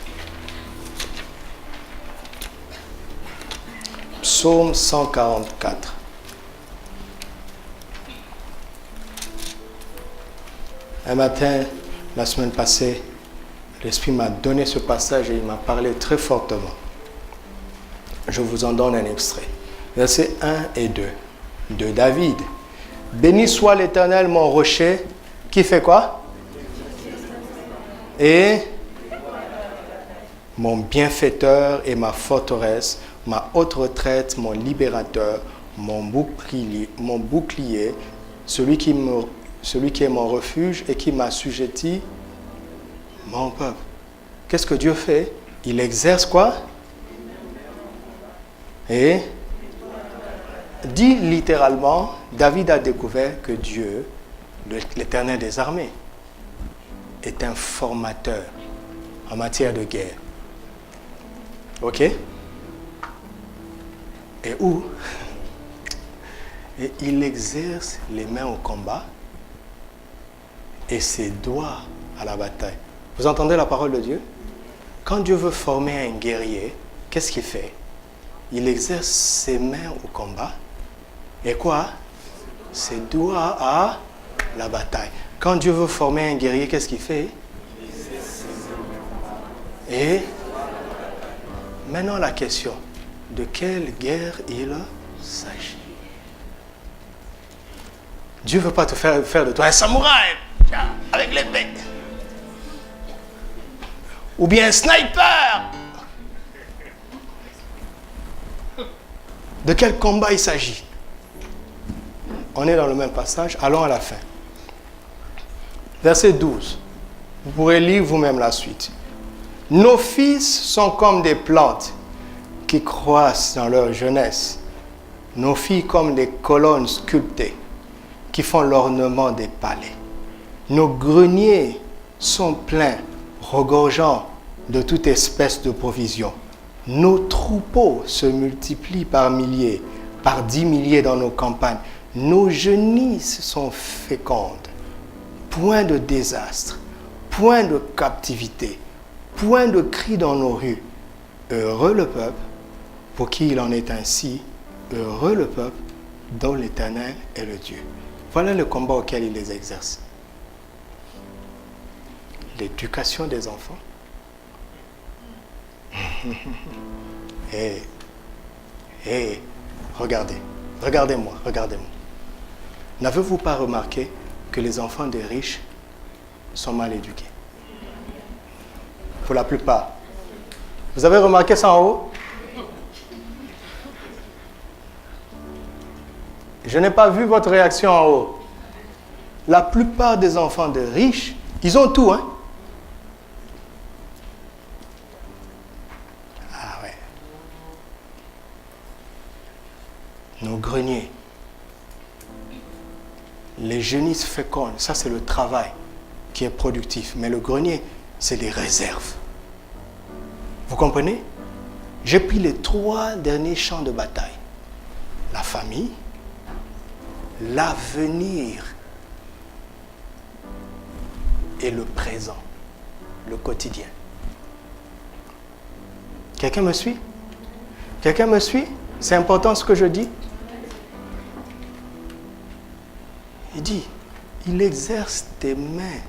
Psaume 144. Un matin, la semaine passée, l'Esprit m'a donné ce passage et il m'a parlé très fortement. Je vous en donne un extrait. Versets 1 et 2 de David. Béni soit l'Éternel, mon rocher, qui fait quoi? Et mon bienfaiteur et ma forteresse, ma haute retraite, mon libérateur, mon bouclier, celui qui est mon refuge et qui m'assujettit, mon peuple. Qu'est-ce que Dieu fait? Il exerce quoi? Et dit littéralement, David a découvert que Dieu, l'Éternel des armées, est un formateur en matière de guerre. Ok? Et où? Et il exerce les mains au combat et ses doigts à la bataille. Vous entendez la parole de Dieu? Quand Dieu veut former un guerrier, qu'est-ce qu'il fait? Il exerce ses mains au combat et quoi? Ses doigts à la bataille. Quand Dieu veut former un guerrier, qu'est-ce qu'il fait? Et maintenant la question, de quelle guerre il s'agit? Dieu ne veut pas te faire de toi un samouraï avec l'épée. Ou bien un sniper. De quel combat il s'agit? On est dans le même passage, allons à la fin. Verset 12. Vous pourrez lire vous-même la suite. Nos fils sont comme des plantes qui croissent dans leur jeunesse. Nos filles comme des colonnes sculptées qui font l'ornement des palais. Nos greniers sont pleins, regorgeant de toute espèce de provisions. Nos troupeaux se multiplient par milliers, par 10 milliers dans nos campagnes. Nos genisses sont fécondes. Point de désastre, point de captivité, point de cri dans nos rues. Heureux le peuple pour qui il en est ainsi. Heureux le peuple dont l'Éternel est le Dieu. Voilà le combat auquel il les exerce. L'éducation des enfants. Regardez-moi. N'avez-vous pas remarqué que les enfants des riches sont mal éduqués? Pour la plupart. Vous avez remarqué ça en haut? Je n'ai pas vu votre réaction en haut. La plupart des enfants de riches, ils ont tout, hein? Ah ouais. Nos greniers, les genisses fécondes, ça c'est le travail qui est productif. Mais le grenier, c'est les réserves. Vous comprenez? J'ai pris les 3 derniers champs de bataille. La famille, l'avenir et le présent, le quotidien. Quelqu'un me suit? Quelqu'un me suit? C'est important ce que je dis? Il dit, il exerce tes mains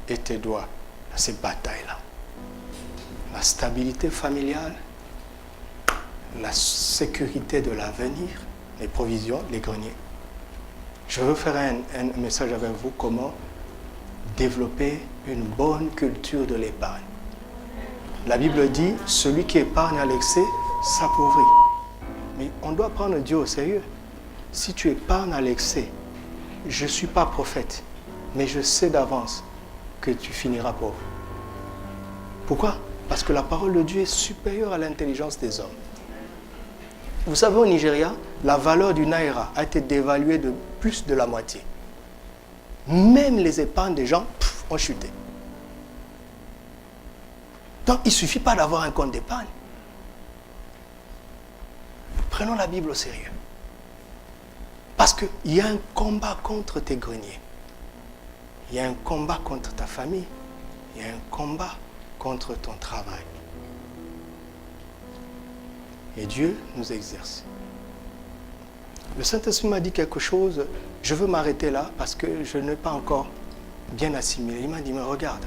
et tes doigts à ces batailles-là. La stabilité familiale, la sécurité de l'avenir, les provisions, les greniers. Je veux faire un message avec vous, comment développer une bonne culture de l'épargne. La Bible dit, celui qui épargne à l'excès s'appauvrit. Mais on doit prendre Dieu au sérieux. Si tu épargnes à l'excès, je ne suis pas prophète, mais je sais d'avance que tu finiras pauvre. Pourquoi? Parce que la parole de Dieu est supérieure à l'intelligence des hommes. Vous savez, au Nigeria, la valeur du naira a été dévaluée de plus de la moitié. Même les épargnes des gens ont chuté. Donc, il ne suffit pas d'avoir un compte d'épargne. Prenons la Bible au sérieux. Parce qu'il y a un combat contre tes greniers. Il y a un combat contre ta famille. Il y a un combat contre ton travail. Et Dieu nous exerce. Le Saint-Esprit m'a dit quelque chose, je veux m'arrêter là parce que je n'ai pas encore bien assimilé. Il m'a dit, mais regarde.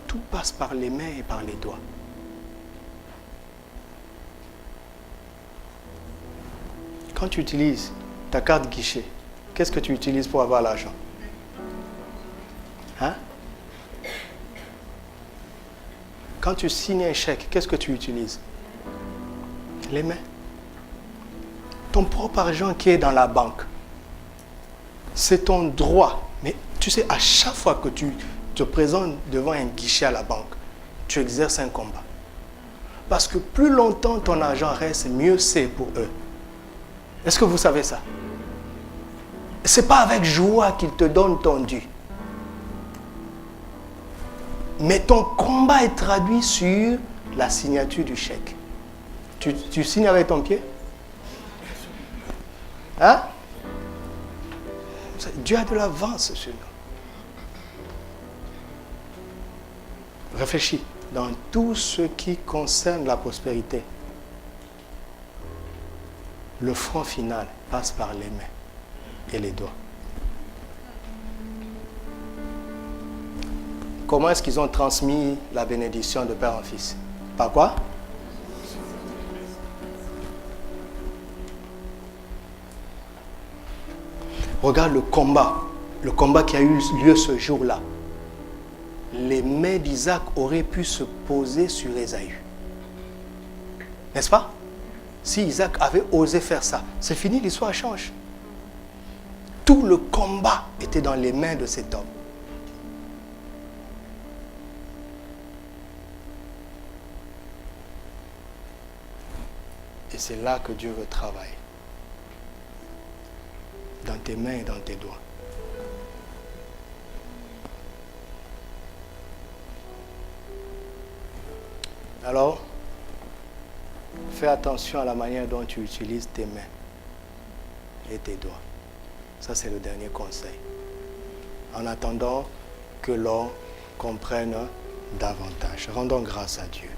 Tout passe par les mains et par les doigts. Quand tu utilises ta carte guichet, qu'est-ce que tu utilises pour avoir l'argent? Hein? Quand tu signes un chèque, qu'est-ce que tu utilises? Les mains. Ton propre argent qui est dans la banque, c'est ton droit. Mais tu sais, à chaque fois que tu te présentes devant un guichet à la banque, tu exerces un combat. Parce que plus longtemps ton argent reste, mieux c'est pour eux. Est-ce que vous savez ça? Ce n'est pas avec joie qu'ils te donnent ton dû. Mais ton combat est traduit sur la signature du chèque. Tu signes avec ton pied? Hein? Dieu a de l'avance sur nous. Réfléchis. Dans tout ce qui concerne la prospérité, le front final passe par les mains et les doigts. Comment est-ce qu'ils ont transmis la bénédiction de père en fils? Par quoi? Regarde le combat qui a eu lieu ce jour-là. Les mains d'Isaac auraient pu se poser sur Ésaü. N'est-ce pas? Si Isaac avait osé faire ça, c'est fini, l'histoire change. Tout le combat était dans les mains de cet homme. Et c'est là que Dieu veut travailler. Dans tes mains et dans tes doigts. Alors, fais attention à la manière dont tu utilises tes mains et tes doigts. Ça, c'est le dernier conseil. En attendant que l'on comprenne davantage. Rendons grâce à Dieu.